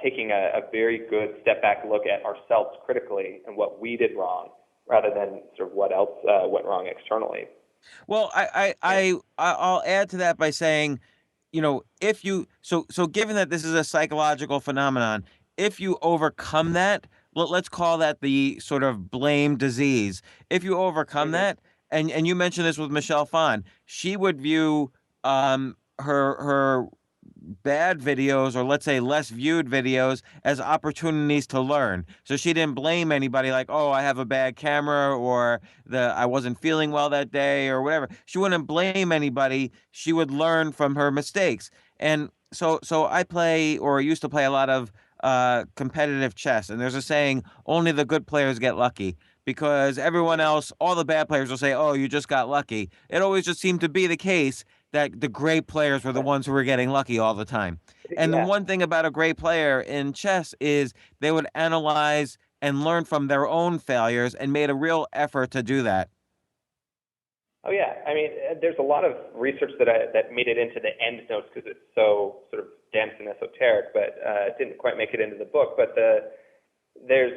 taking a very good step back look at ourselves critically and what we did wrong, rather than sort of what else went wrong externally. Well, I'll add to that by saying, if you so given that this is a psychological phenomenon, if you overcome that, let's call that the sort of blame disease. If you overcome Mm-hmm. that, and you mentioned this with Michelle Phan, she would view her bad videos, or let's say less viewed videos, as opportunities to learn. So she didn't blame anybody like, oh, I have a bad camera, or I wasn't feeling well that day, or whatever. She wouldn't blame anybody. She would learn from her mistakes. And so I play, or used to play, a lot of competitive chess, and there's a saying, only the good players get lucky. Because everyone else, all the bad players will say, oh, you just got lucky. It always just seemed to be the case that the great players were the ones who were getting lucky all the time. And the Yeah. one thing about a great player in chess is they would analyze and learn from their own failures, and made a real effort to do that. Oh yeah, I mean, there's a lot of research that made it into the end notes because it's so sort of dense and esoteric, but it didn't quite make it into the book. But there's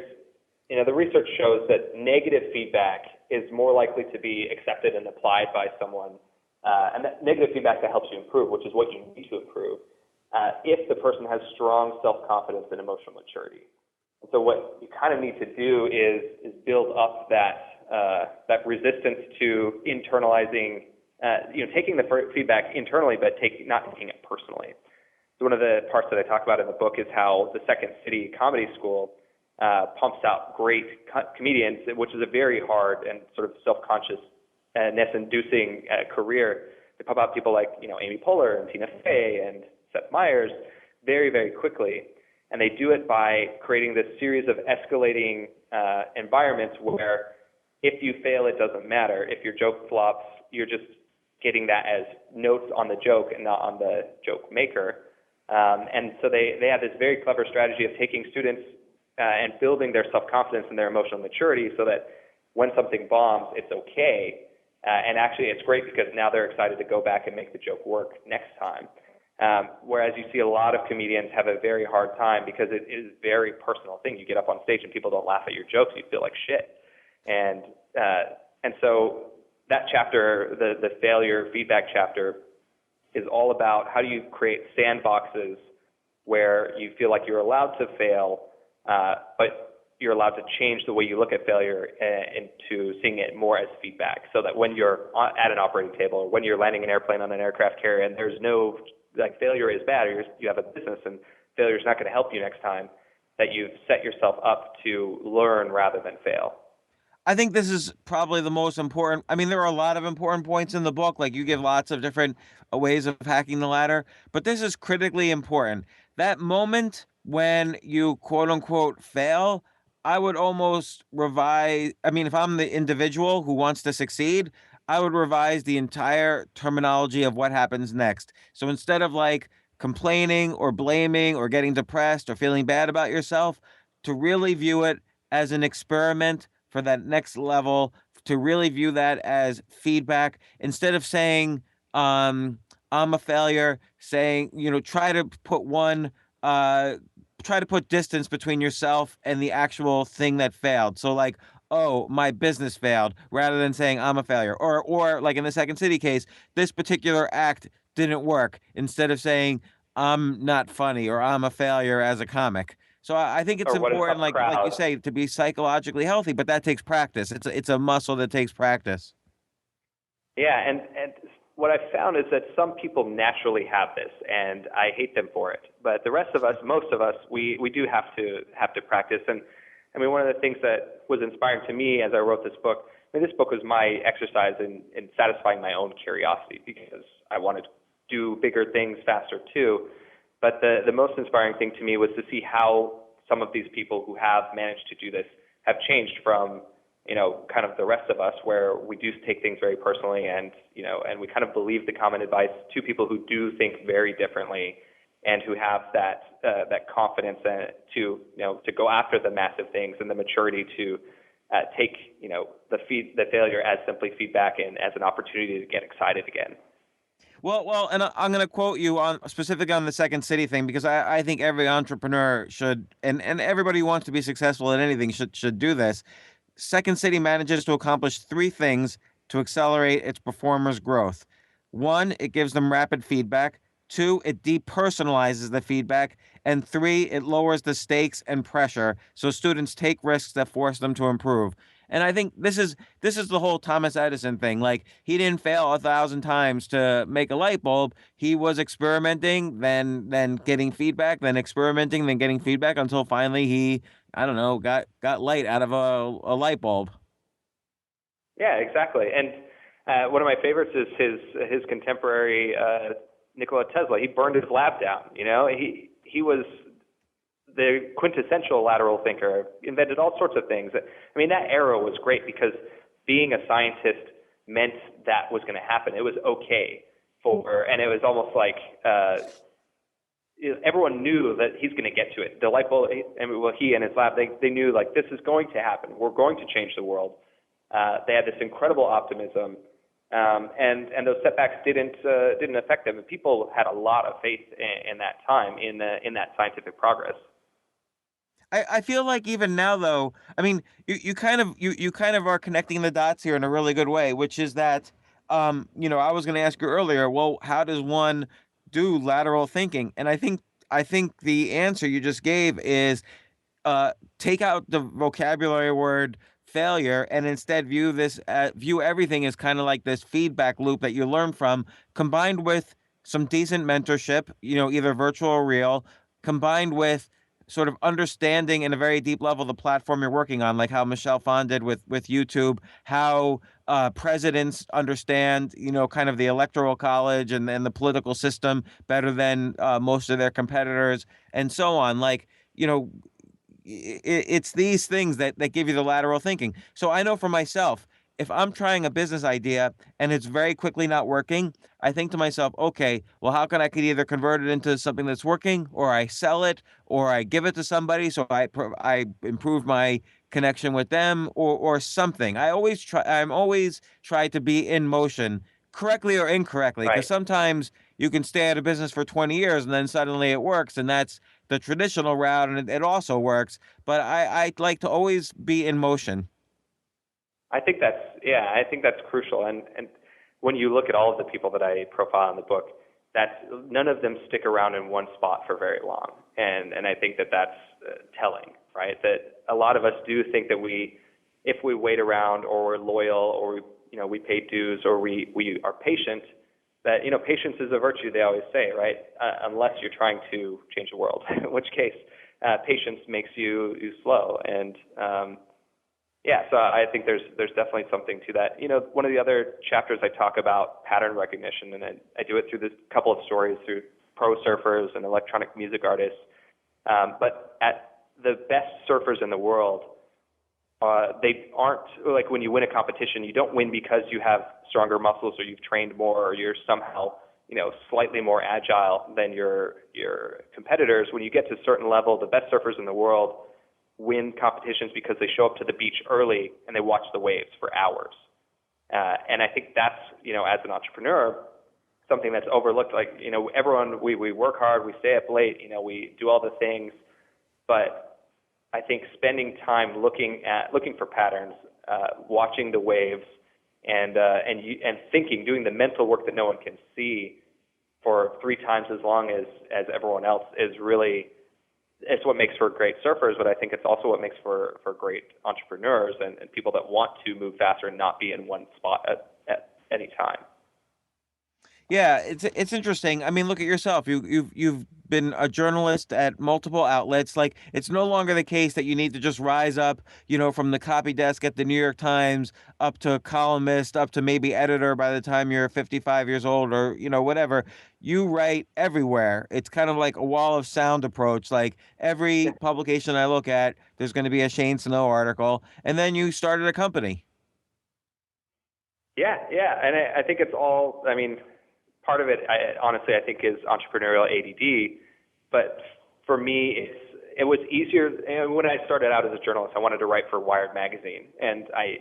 the research shows that negative feedback is more likely to be accepted and applied by someone, and that negative feedback that helps you improve, which is what you need to improve, if the person has strong self-confidence and emotional maturity. And so what you kind of need to do is build up that resistance to internalizing, taking the feedback internally, but not taking it personally. So one of the parts that I talk about in the book is how the Second City Comedy School pumps out great comedians, which is a very hard and sort of self-consciousness-inducing career. They pump out people like, Amy Poehler and Tina Fey and Seth Meyers very, very quickly. And they do it by creating this series of escalating environments where if you fail, it doesn't matter. If your joke flops, you're just getting that as notes on the joke and not on the joke maker. And so they have this very clever strategy of taking students and building their self-confidence and their emotional maturity so that when something bombs, it's okay. And actually, it's great because now they're excited to go back and make the joke work next time. Whereas you see a lot of comedians have a very hard time because it is a very personal thing. You get up on stage and people don't laugh at your jokes, you feel like shit. And so that chapter, the failure feedback chapter, is all about how do you create sandboxes where you feel like you're allowed to fail, but you're allowed to change the way you look at failure into seeing it more as feedback, so that when you're at an operating table or when you're landing an airplane on an aircraft carrier and there's no, like, failure is bad, or you have a business and failure is not going to help you next time, that you've set yourself up to learn rather than fail. I think this is probably the most important. I mean, there are a lot of important points in the book. Like, you give lots of different ways of hacking the ladder, but this is critically important. That moment when you quote unquote fail, I would almost revise. I mean, if I'm the individual who wants to succeed, I would revise the entire terminology of what happens next. So instead of like complaining or blaming or getting depressed or feeling bad about yourself, to really view it as an experiment for that next level, to really view that as feedback instead of saying, I'm a failure, saying, try to put distance between yourself and the actual thing that failed. So like, oh, my business failed, rather than saying I'm a failure. Or like in the Second City case, this particular act didn't work, instead of saying I'm not funny or I'm a failure as a comic. So I think it's Or what is important, a like you crowd? say, to be psychologically healthy, but that takes practice. It's a muscle that takes practice. Yeah, and what I've found is that some people naturally have this, and I hate them for it. But the rest of us, most of us, we do have to practice. And I mean, one of the things that was inspiring to me as I wrote this book, this book was my exercise in satisfying my own curiosity, because I wanted to do bigger things faster too. But the most inspiring thing to me was to see how some of these people who have managed to do this have changed from, kind of the rest of us, where we do take things very personally, and we kind of believe the common advice, to people who do think very differently and who have that confidence to go after the massive things, and the maturity to take the failure as simply feedback and as an opportunity to get excited again. Well, and I'm going to quote you on specifically on the Second City thing because I think every entrepreneur should, and everybody who wants to be successful at anything should do this. Second City manages to accomplish three things to accelerate its performers' growth. One, it gives them rapid feedback. Two, it depersonalizes the feedback. And three, it lowers the stakes and pressure so students take risks that force them to improve. And I think this is the whole Thomas Edison thing. Like he didn't fail 1,000 times to make a light bulb. He was experimenting, then getting feedback, then experimenting, then getting feedback until finally he, I don't know, got light out of a light bulb. Yeah, exactly. And one of my favorites is his contemporary Nikola Tesla. He burned his lab down. You know, he was the quintessential lateral thinker, invented all sorts of things. I mean, that era was great because being a scientist meant that was going to happen. It was okay and it was almost like everyone knew that he's going to get to it. The light bulb, he and his lab, they knew like this is going to happen. We're going to change the world. They had this incredible optimism, and those setbacks didn't affect them. And people had a lot of faith in that time in that scientific progress. I feel like even now though, I mean, you kind of are connecting the dots here in a really good way, which is that I was going to ask you earlier, well, how does one do lateral thinking? And I think the answer you just gave is take out the vocabulary word failure and instead view everything as kind of like this feedback loop that you learn from, combined with some decent mentorship, either virtual or real, combined with sort of understanding in a very deep level the platform you're working on, like how Michelle Phan did with YouTube, how presidents understand, kind of the electoral college and the political system better than most of their competitors, and so on. Like, it's these things that give you the lateral thinking. So I know for myself, if I'm trying a business idea and it's very quickly not working, I think to myself, okay, well, how can I could either convert it into something that's working, or I sell it, or I give it to somebody so I improve my connection with them, or something. I'm always try to be in motion, correctly or incorrectly, because Right. sometimes you can stay at a business for 20 years and then suddenly it works, and that's the traditional route, and it also works. But I like to always be in motion. I think that's crucial. And when you look at all of the people that I profile in the book, none of them stick around in one spot for very long. And I think that's telling, right? That a lot of us do think that if we wait around, or we're loyal, or we pay dues, or we are patient, that patience is a virtue, they always say, right? Unless you're trying to change the world, in which case patience makes you slow. And so I think there's definitely something to that. One of the other chapters I talk about pattern recognition, and I do it through this couple of stories through pro surfers and electronic music artists. But at the best surfers in the world, they aren't like when you win a competition, you don't win because you have stronger muscles or you've trained more or you're somehow slightly more agile than your competitors. When you get to a certain level, the best surfers in the world win competitions because they show up to the beach early and they watch the waves for hours. And I think that's, as an entrepreneur, something that's overlooked. Like, everyone, we work hard, we stay up late, we do all the things, but I think spending time looking for patterns, watching the waves, and thinking, doing the mental work that no one can see for 3 times as long as everyone else is really, it's what makes for great surfers, but I think it's also what makes for great entrepreneurs and people that want to move faster and not be in one spot at any time. Yeah, it's interesting. I mean, look at yourself. You've been a journalist at multiple outlets. Like, it's no longer the case that you need to just rise up, from the copy desk at the New York Times up to columnist, up to maybe editor by the time you're 55 years old, or whatever. You write everywhere. It's kind of like a wall of sound approach. Like, every publication I look at, there's going to be a Shane Snow article, and then you started a company. Yeah, and I think it's all. I mean, part of it, honestly, I think is entrepreneurial ADD. But for me, it was easier. And when I started out as a journalist, I wanted to write for Wired magazine, and I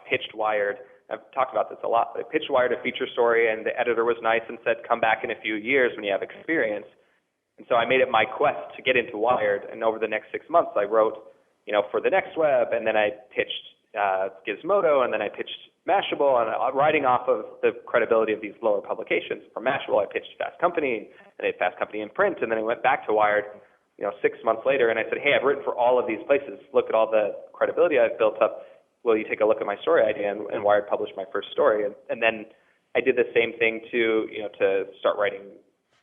pitched Wired I've talked about this a lot, but I pitched Wired a feature story, and the editor was nice and said, come back in a few years when you have experience. And so I made it my quest to get into Wired, and over the next 6 months, I wrote, for the Next Web, and then I pitched Gizmodo, and then I pitched Mashable, and writing off of the credibility of these lower publications. For Mashable, I pitched Fast Company, and I had Fast Company in print, and then I went back to Wired, 6 months later, and I said, hey, I've written for all of these places. Look at all the credibility I've built up. Will you take a look at my story idea? And Wired published my first story. And then I did the same thing to start writing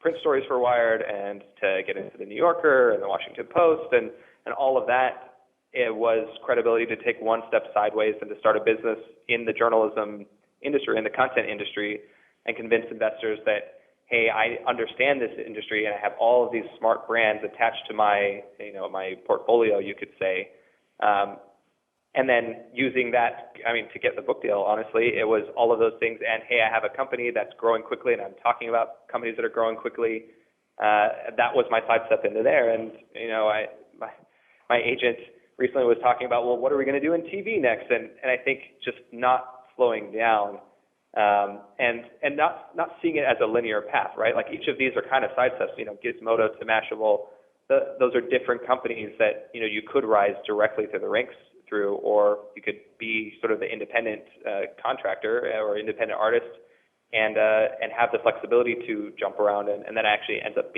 print stories for Wired and to get into the New Yorker and the Washington Post and all of that. It was credibility to take one step sideways and to start a business in the journalism industry, in the content industry, and convince investors that, hey, I understand this industry and I have all of these smart brands attached to my, my portfolio, you could say. And then using that, to get the book deal, honestly, it was all of those things. And, hey, I have a company that's growing quickly, and I'm talking about companies that are growing quickly. That was my sidestep into there. And, my agent recently was talking about, well, what are we going to do in TV next? And I think just not slowing down and not seeing it as a linear path, right? Like each of these are kind of sidesteps, Gizmodo to Mashable. Those are different companies that, you could rise directly through the ranks through, or you could be sort of the independent contractor or independent artist and have the flexibility to jump around and then actually ends up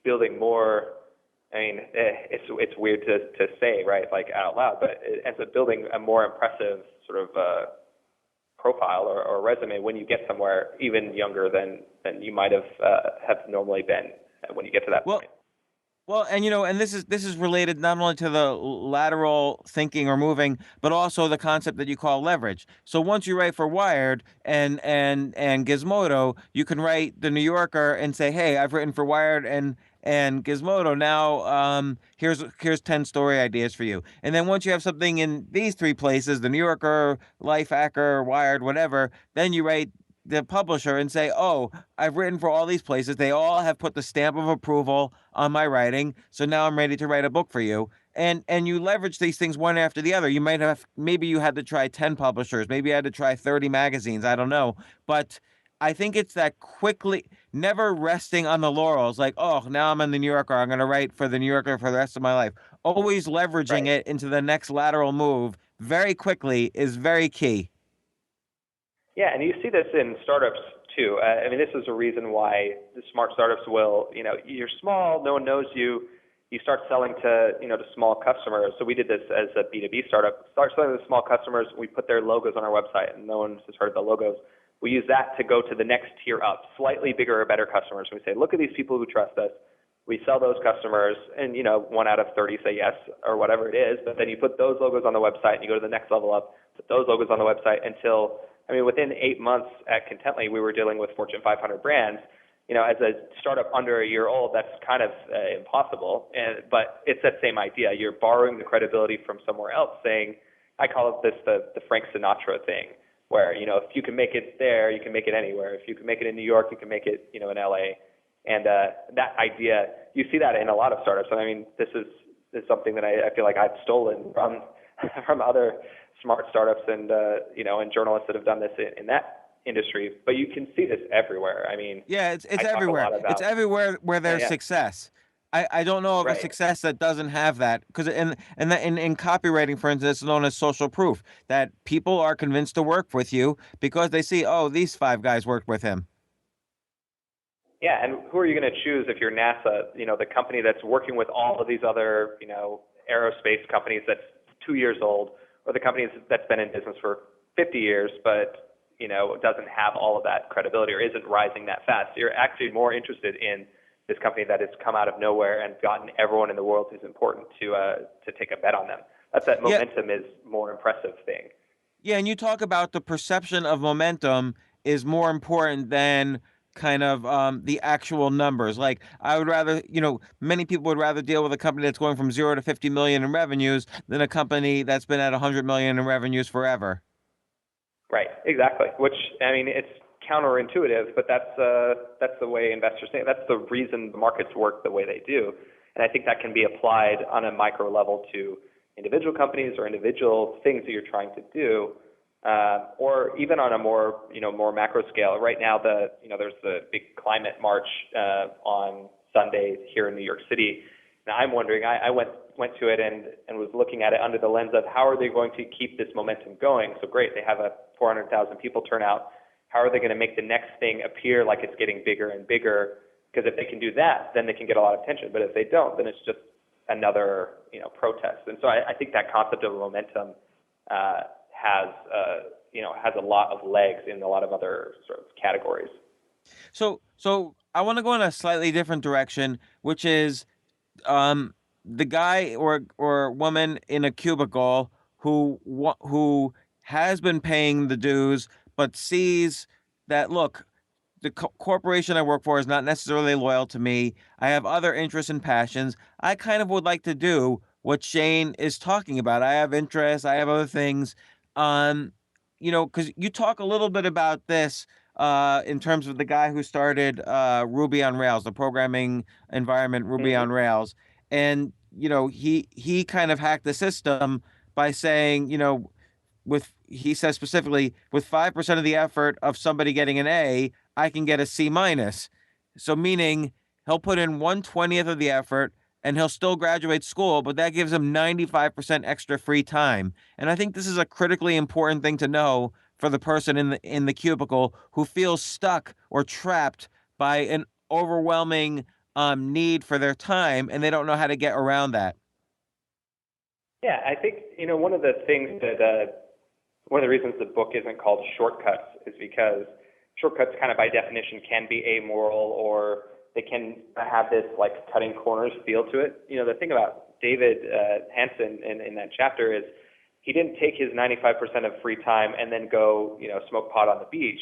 building more. It's weird to say, right, like out loud, but it ends up building a more impressive sort of profile or resume when you get somewhere even younger than you might have normally been when you get to that point. Well, and and this is related not only to the lateral thinking or moving, but also the concept that you call leverage. So once you write for Wired and Gizmodo, you can write the New Yorker and say, hey, I've written for Wired and Gizmodo. Now, here's 10 story ideas for you. And then once you have something in these three places, the New Yorker, Lifehacker, Wired, whatever, then you write the publisher and say, oh, I've written for all these places. They all have put the stamp of approval on my writing. So now I'm ready to write a book for you. And you leverage these things one after the other. Maybe you had to try 10 publishers. Maybe you had to try 30 magazines. I don't know. But I think it's that quickly, never resting on the laurels. Like, oh, now I'm in the New Yorker. I'm going to write for the New Yorker for the rest of my life. Always leveraging it into the next lateral move very quickly is very key. Yeah, and you see this in startups too. This is a reason why the smart startups will, you're small, no one knows you. You start selling to small customers. So we did this as a B2B startup. Start selling to small customers. We put their logos on our website, and no one has heard of the logos. We use that to go to the next tier up, slightly bigger or better customers. We say, look at these people who trust us. We sell those customers, and 1 out of 30 say yes or whatever it is. But then you put those logos on the website, and you go to the next level up, put those logos on the website until within 8 months at Contently, we were dealing with Fortune 500 brands. As a startup under a year old, that's kind of impossible. But it's that same idea. You're borrowing the credibility from somewhere else, saying, I call it the Frank Sinatra thing, where, if you can make it there, you can make it anywhere. If you can make it in New York, you can make it, in LA. And that idea, you see that in a lot of startups. This is something that I feel like I've stolen from other smart startups and journalists that have done this in that industry. But you can see this everywhere. Yeah, it's everywhere. It's everywhere where there's success. I don't know of a success that doesn't have that, because in copywriting, for instance, it's known as social proof, that people are convinced to work with you because they see, oh, these 5 guys worked with him. Yeah, and who are you going to choose if you're NASA? The company that's working with all of these other aerospace companies that's 2 years old, or the company that's been in business for 50 years, but doesn't have all of that credibility or isn't rising that fast. You're actually more interested in this company that has come out of nowhere and gotten everyone in the world who's important to take a bet on them. That momentum is more impressive thing. Yeah, and you talk about the perception of momentum is more important than kind of the actual numbers. Like, I would rather, many people would rather deal with a company that's going from 0 to 50 million in revenues than a company that's been at 100 million in revenues forever. Right, exactly. Which, it's counterintuitive, but that's the way investors think. That's the reason the markets work the way they do. And I think that can be applied on a micro level to individual companies or individual things that you're trying to do. or even on a more more macro scale. Right now, there's the big climate march on Sunday here in New York City. Now I'm wondering, I went to it and was looking at it under the lens of how are they going to keep this momentum going? So great, they have a 400,000 people turnout. How are they going to make the next thing appear like it's getting bigger and bigger? Because if they can do that, then they can get a lot of attention. But if they don't, then it's just another protest. And so I think that concept of momentum has a lot of legs in a lot of other sort of categories. So I want to go in a slightly different direction, which is the guy or woman in a cubicle who has been paying the dues, but sees that, look, the corporation I work for is not necessarily loyal to me. I have other interests and passions. I kind of would like to do what Shane is talking about. I have interests. I have other things. Because you talk a little bit about this in terms of the guy who started Ruby on Rails, the programming environment Ruby on Rails, and he kind of hacked the system by saying, he says specifically, with 5% of the effort of somebody getting an A, I can get a C minus. So meaning he'll put in 1/20th of the effort and he'll still graduate school, but that gives him 95% extra free time. And I think this is a critically important thing to know for the person in the cubicle who feels stuck or trapped by an overwhelming need for their time, and they don't know how to get around that. Yeah, I think one of the things that one of the reasons the book isn't called Shortcuts is because shortcuts kind of by definition can be amoral, or they can have this like cutting corners feel to it. The thing about David Hansen in that chapter is he didn't take his 95% of free time and then go, smoke pot on the beach.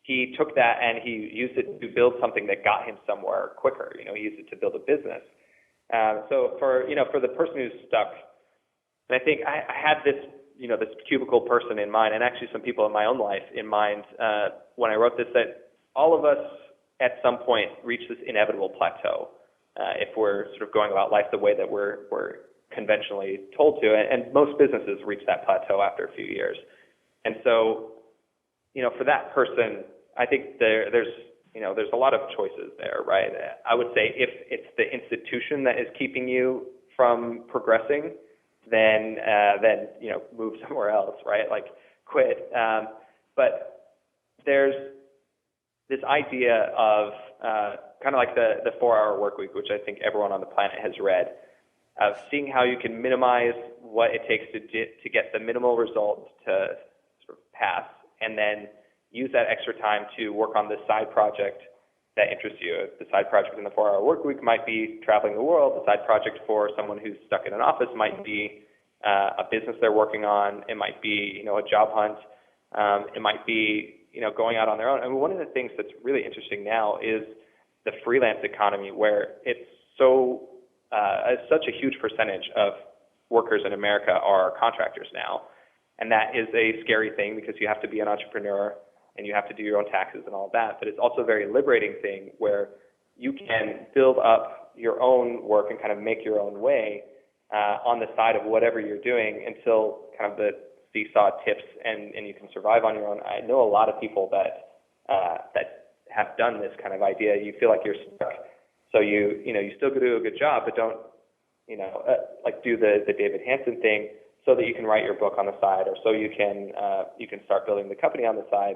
He took that and he used it to build something that got him somewhere quicker. He used it to build a business. So for the person who's stuck, and I think I had this this cubicle person in mind, and actually some people in my own life in mind when I wrote this, that all of us at some point reach this inevitable plateau if we're sort of going about life the way that we're conventionally told to, and most businesses reach that plateau after a few years. And so, for that person, I think there's a lot of choices there, right? I would say if it's the institution that is keeping you from progressing, then move somewhere else, right? Like quit. But there's this idea of kind of like the 4-hour work week, which I think everyone on the planet has read, of seeing how you can minimize what it takes to get the minimal results to sort of pass, and then use that extra time to work on this side project that interests you. The side project in the 4-hour work week might be traveling the world. The side project for someone who's stuck in an office might be a business they're working on. It might be, a job hunt. It might be, going out on their own. I mean, one of the things that's really interesting now is the freelance economy, where it's such a huge percentage of workers in America are contractors now. And that is a scary thing because you have to be an entrepreneur and you have to do your own taxes and all of that. But it's also a very liberating thing where you can build up your own work and kind of make your own way on the side of whatever you're doing until kind of the seesaw tips and you can survive on your own. I know a lot of people that have done this kind of idea. You feel like you're stuck. So you still do a good job, but don't, do the David Hansen thing so that you can write your book on the side, or so you can start building the company on the side.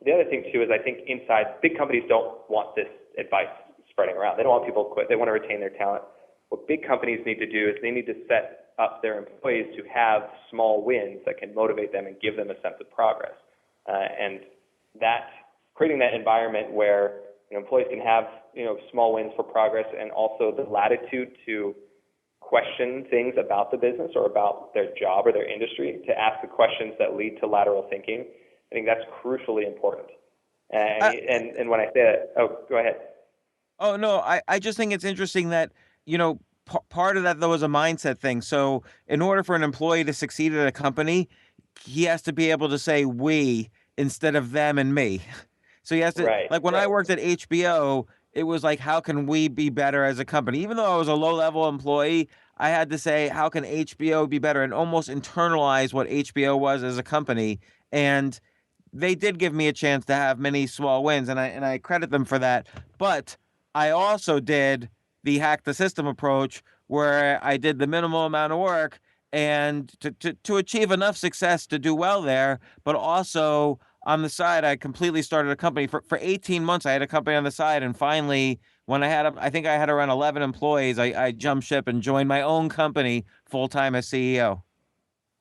The other thing too is I think inside big companies don't want this advice spreading around. They don't want people to quit. They want to retain their talent. What big companies need to do is they need to set up their employees to have small wins that can motivate them and give them a sense of progress. And that creating that environment where employees can have small wins for progress, and also the latitude to question things about the business or about their job or their industry, to ask the questions that lead to lateral thinking. I think that's crucially important. And when I say that, go ahead. Oh, no, I just think it's interesting that, part of that, though, is a mindset thing. So in order for an employee to succeed at a company, he has to be able to say we instead of them and me. So he has to, like when I worked at HBO, it was like, how can we be better as a company? Even though I was a low-level employee, I had to say, how can HBO be better, and almost internalize what HBO was as a company. And they did give me a chance to have many small wins, and I credit them for that. But I also did the hack the system approach, where I did the minimal amount of work and to achieve enough success to do well there, but also on the side, I completely started a company for 18 months. I had a company on the side, and finally, when I think I had around 11 employees, I jumped ship and joined my own company full time as CEO.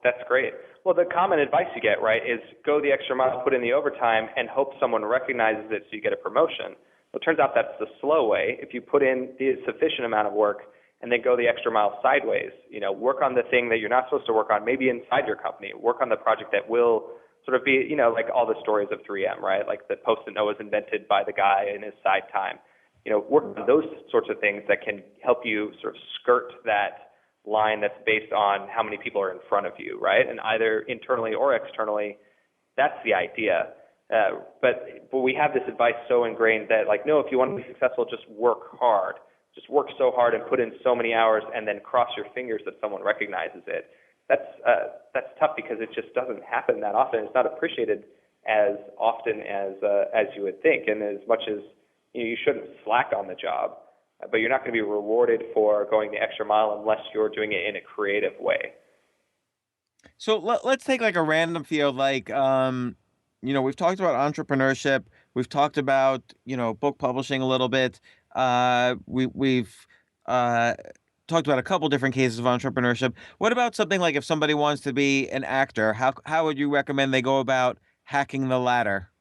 That's great. Well, the common advice you get, right, is go the extra mile, put in the overtime, and hope someone recognizes it so you get a promotion. Well, it turns out that's the slow way. If you put in the sufficient amount of work and then go the extra mile sideways, work on the thing that you're not supposed to work on, maybe inside your company, work on the project that will sort of be, like all the stories of 3M, right? Like the Post-it note was invented by the guy in his side time. Work on those sorts of things that can help you sort of skirt that line that's based on how many people are in front of you, right? And either internally or externally, that's the idea. But we have this advice so ingrained that, like, no, if you want to be successful, just work hard. Just work so hard and put in so many hours and then cross your fingers that someone recognizes it. That's tough because it just doesn't happen that often. It's not appreciated as often as you would think. And as much as you shouldn't slack on the job, but you're not going to be rewarded for going the extra mile unless you're doing it in a creative way. So let's take like a random field, like we've talked about entrepreneurship, we've talked about book publishing a little bit. We've talked about a couple different cases of entrepreneurship. What about something like if somebody wants to be an actor? How would you recommend they go about hacking the ladder?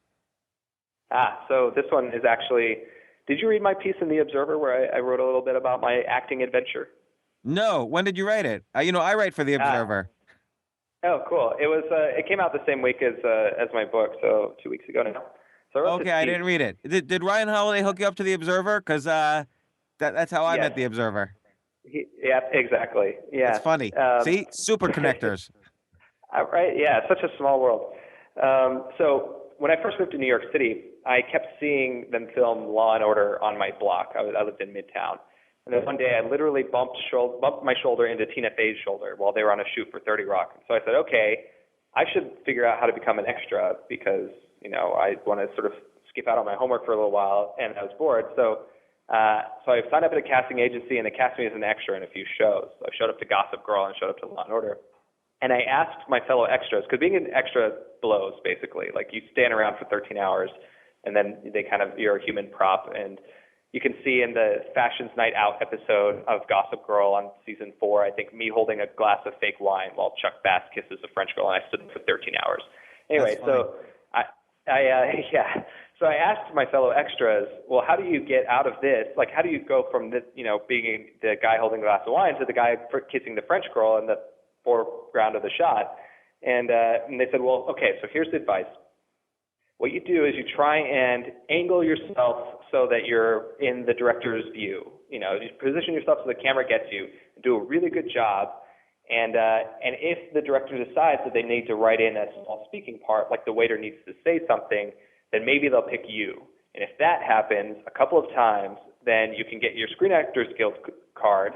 So this one is actually. Did you read my piece in The Observer where I wrote a little bit about my acting adventure? No. When did you write it? I write for The Observer. Oh, cool. It was. It came out the same week as my book, so 2 weeks ago now. So I wrote Okay, I didn't read it. Did Ryan Holiday hook you up to The Observer? Because that's how I met The Observer. Yeah, exactly. Yeah. It's funny. See? Super connectors. Right? Yeah, such a small world. So when I first moved to New York City, I kept seeing them film Law and Order on my block. I lived in Midtown. And then one day I literally bumped my shoulder into Tina Fey's shoulder while they were on a shoot for 30 Rock. So I said, okay, I should figure out how to become an extra because, I want to sort of skip out on my homework for a little while, and I was bored. So I signed up at a casting agency, and they cast me as an extra in a few shows. So I showed up to Gossip Girl and showed up to Law and Order. And I asked my fellow extras, because being an extra blows, basically. Like, you stand around for 13 hours, and then you're a human prop. And you can see in the Fashions Night Out episode of Gossip Girl on season 4, I think, me holding a glass of fake wine while Chuck Bass kisses a French girl, and I stood there for 13 hours. Anyway, so So I asked my fellow extras, well, how do you get out of this? Like, how do you go from this, being the guy holding a glass of wine to the guy kissing the French girl in the foreground of the shot? And they said, well, okay, so here's the advice. What you do is you try and angle yourself so that you're in the director's view. You position yourself so the camera gets you, do a really good job. And if the director decides that they need to write in a small speaking part, like the waiter needs to say something, then maybe they'll pick you. And if that happens a couple of times, then you can get your Screen Actors Guild card,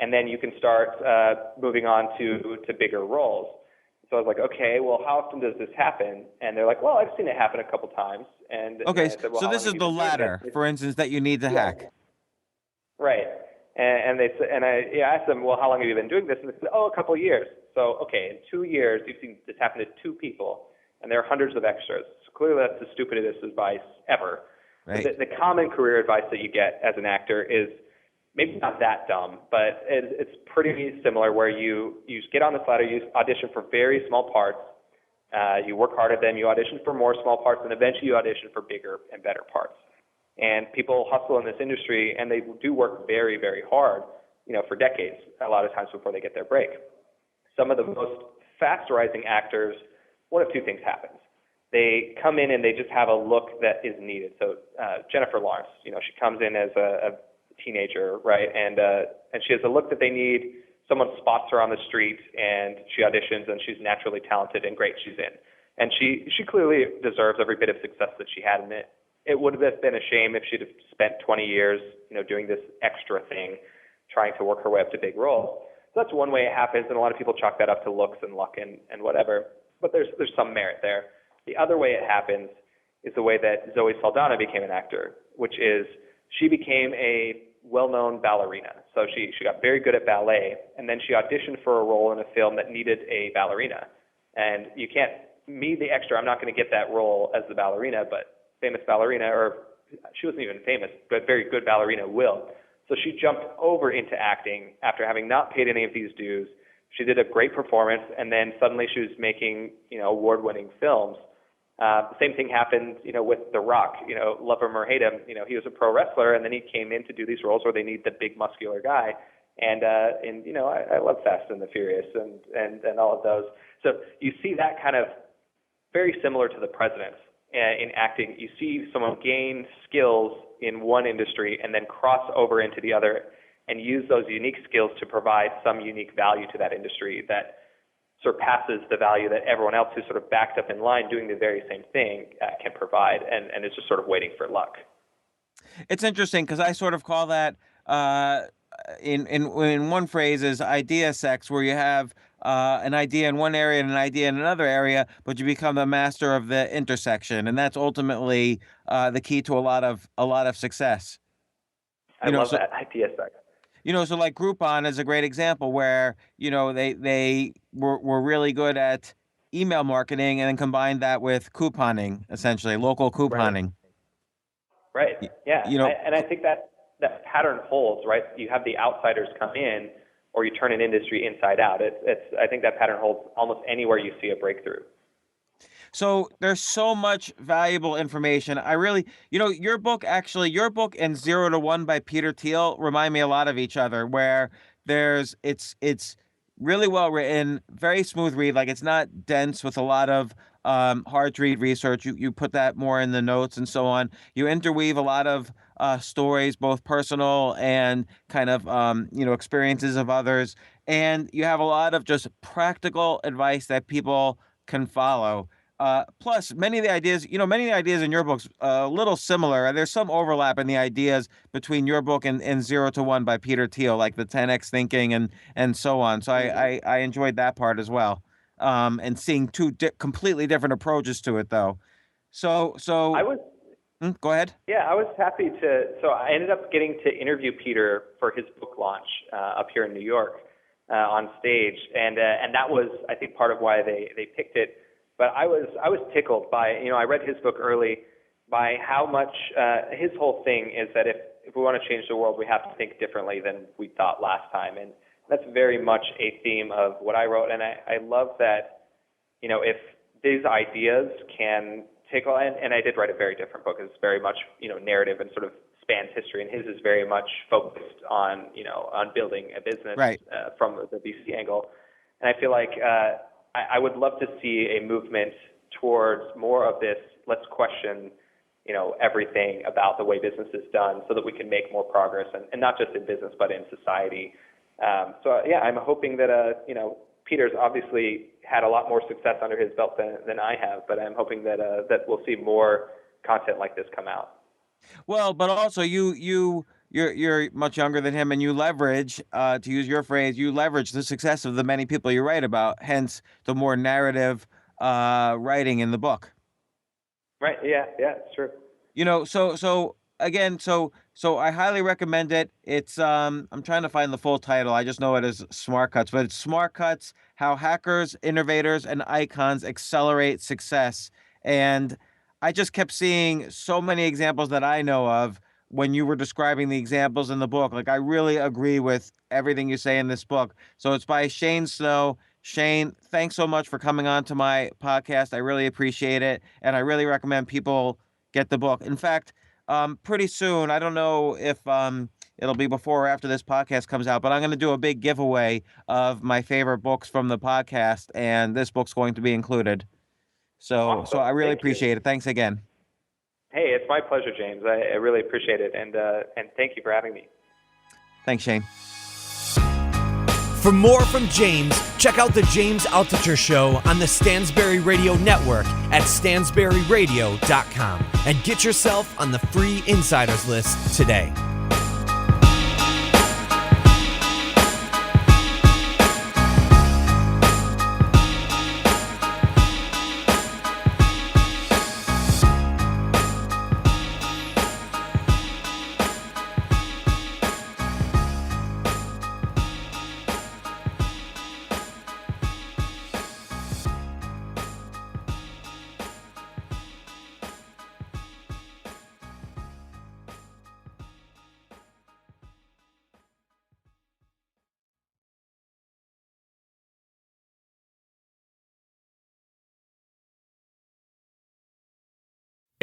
and then you can start moving on to bigger roles. So I was like, okay, well, how often does this happen? And they're like, well, I've seen it happen a couple times. Okay, I said, well, so this is the ladder, for instance, that you need to hack. Right. And they said, and I asked them, well, how long have you been doing this? And they said, oh, a couple of years. So, okay, in 2 years, you've seen this happen to 2 people, and there are hundreds of extras. So clearly that's the stupidest advice ever. Right. The common career advice that you get as an actor is maybe not that dumb, but it's pretty similar, where you get on this ladder, you audition for very small parts, you work hard at them, you audition for more small parts, and eventually you audition for bigger and better parts. And people hustle in this industry, and they do work very, very hard, for decades, a lot of times before they get their break. Some of the most fast-rising actors, one of 2 things happens. They come in and they just have a look that is needed. So Jennifer Lawrence, she comes in as a teenager, right? And she has a look that they need. Someone spots her on the street, and she auditions, and she's naturally talented, and great, she's in. And she clearly deserves every bit of success that she had in it. It would have been a shame if she'd have spent 20 years, doing this extra thing, trying to work her way up to big roles. So that's one way it happens, and a lot of people chalk that up to looks and luck and whatever. but there's some merit there. The other way it happens is the way that Zoe Saldana became an actor, which is she became a well-known ballerina. So she got very good at ballet, and then she auditioned for a role in a film that needed a ballerina. And you can't, me, the extra, I'm not going to get that role as the ballerina, but famous ballerina, or she wasn't even famous, but very good ballerina will. So she jumped over into acting after having not paid any of these dues. She did a great performance, and then suddenly she was making, award-winning films. The same thing happened, with The Rock. Love him or hate him, he was a pro wrestler, and then he came in to do these roles where they need the big muscular guy. And I love Fast and the Furious and all of those. So you see that kind of very similar to the presidents in acting. You see someone gain skills in one industry and then cross over into the other and use those unique skills to provide some unique value to that industry that surpasses the value that everyone else who's sort of backed up in line doing the very same thing can provide, and it's just sort of waiting for luck. It's interesting because I sort of call that in one phrase is idea sex, where you have an idea in one area and an idea in another area, but you become the master of the intersection, and that's ultimately the key to a lot of success. I love that idea sex. So like Groupon is a great example where, they were really good at email marketing and then combined that with couponing, essentially, local couponing. Right. Yeah. And I think that pattern holds, right? You have the outsiders come in or you turn an industry inside out. I think that pattern holds almost anywhere you see a breakthrough. So there's so much valuable information. I really, your book and 0 to 1 by Peter Thiel remind me a lot of each other, where it's really well written, very smooth read. Like, it's not dense with a lot of hard to read research. You put that more in the notes and so on. You interweave a lot of stories, both personal and kind of, experiences of others. And you have a lot of just practical advice that people can follow. Plus, many of the ideas in your books a little similar. There's some overlap in the ideas between your book and 0 to 1 by Peter Thiel, like the 10x thinking and so on. So I enjoyed that part as well, and seeing two completely different approaches to it, though. So I was. Go ahead. Yeah, I was happy to. So I ended up getting to interview Peter for his book launch up here in New York on stage, and that was, I think, part of why they picked it. But I was tickled by, I read his book early, by how much his whole thing is that if we want to change the world, we have to think differently than we thought last time. And that's very much a theme of what I wrote. And I love that, if these ideas can tickle, and I did write a very different book. It's very much, narrative and sort of spans history. And his is very much focused on, on building a business, right, from the VC angle. And I feel like I would love to see a movement towards more of this. Let's question, everything about the way business is done, so that we can make more progress, and not just in business but in society. I'm hoping that Peter's obviously had a lot more success under his belt than I have, but I'm hoping that we'll see more content like this come out. Well, but also you're much younger than him, and you leverage, to use your phrase, the success of the many people you write about, hence the more narrative writing in the book. Right. Yeah, it's true. So I highly recommend it. It's I'm trying to find the full title. I just know it as Smartcuts, but it's Smartcuts: How Hackers, Innovators, and Icons Accelerate Success. And I just kept seeing so many examples that I know of when you were describing the examples in the book. Like, I really agree with everything you say in this book. So it's by Shane Snow. Shane, thanks so much for coming on to my podcast. I really appreciate it. And I really recommend people get the book. In fact, pretty soon, I don't know if it'll be before or after this podcast comes out, but I'm going to do a big giveaway of my favorite books from the podcast, and this book's going to be included. So I really appreciate it. Thanks again. Hey, it's my pleasure, James. I really appreciate it, and thank you for having me. Thanks, Shane. For more from James, check out the James Altucher Show on the Stansberry Radio Network at stansberryradio.com and get yourself on the free insiders list today.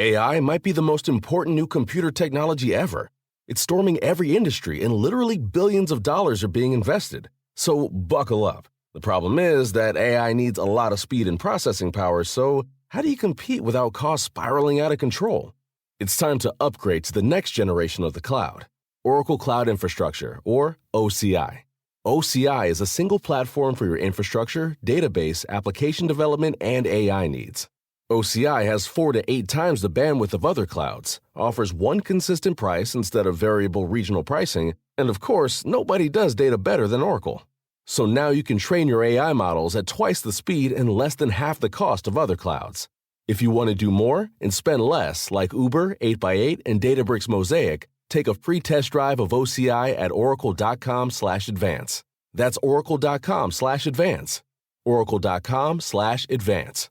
AI might be the most important new computer technology ever. It's storming every industry and literally billions of dollars are being invested. So buckle up. The problem is that AI needs a lot of speed and processing power, so how do you compete without costs spiraling out of control? It's time to upgrade to the next generation of the cloud, Oracle Cloud Infrastructure, or OCI. OCI is a single platform for your infrastructure, database, application development, and AI needs. OCI has 4 to 8 times the bandwidth of other clouds, offers one consistent price instead of variable regional pricing, and of course, nobody does data better than Oracle. So now you can train your AI models at twice the speed and less than half the cost of other clouds. If you want to do more and spend less, like Uber, 8x8, and Databricks Mosaic, take a free test drive of OCI at oracle.com/advance. That's oracle.com/advance. oracle.com/advance.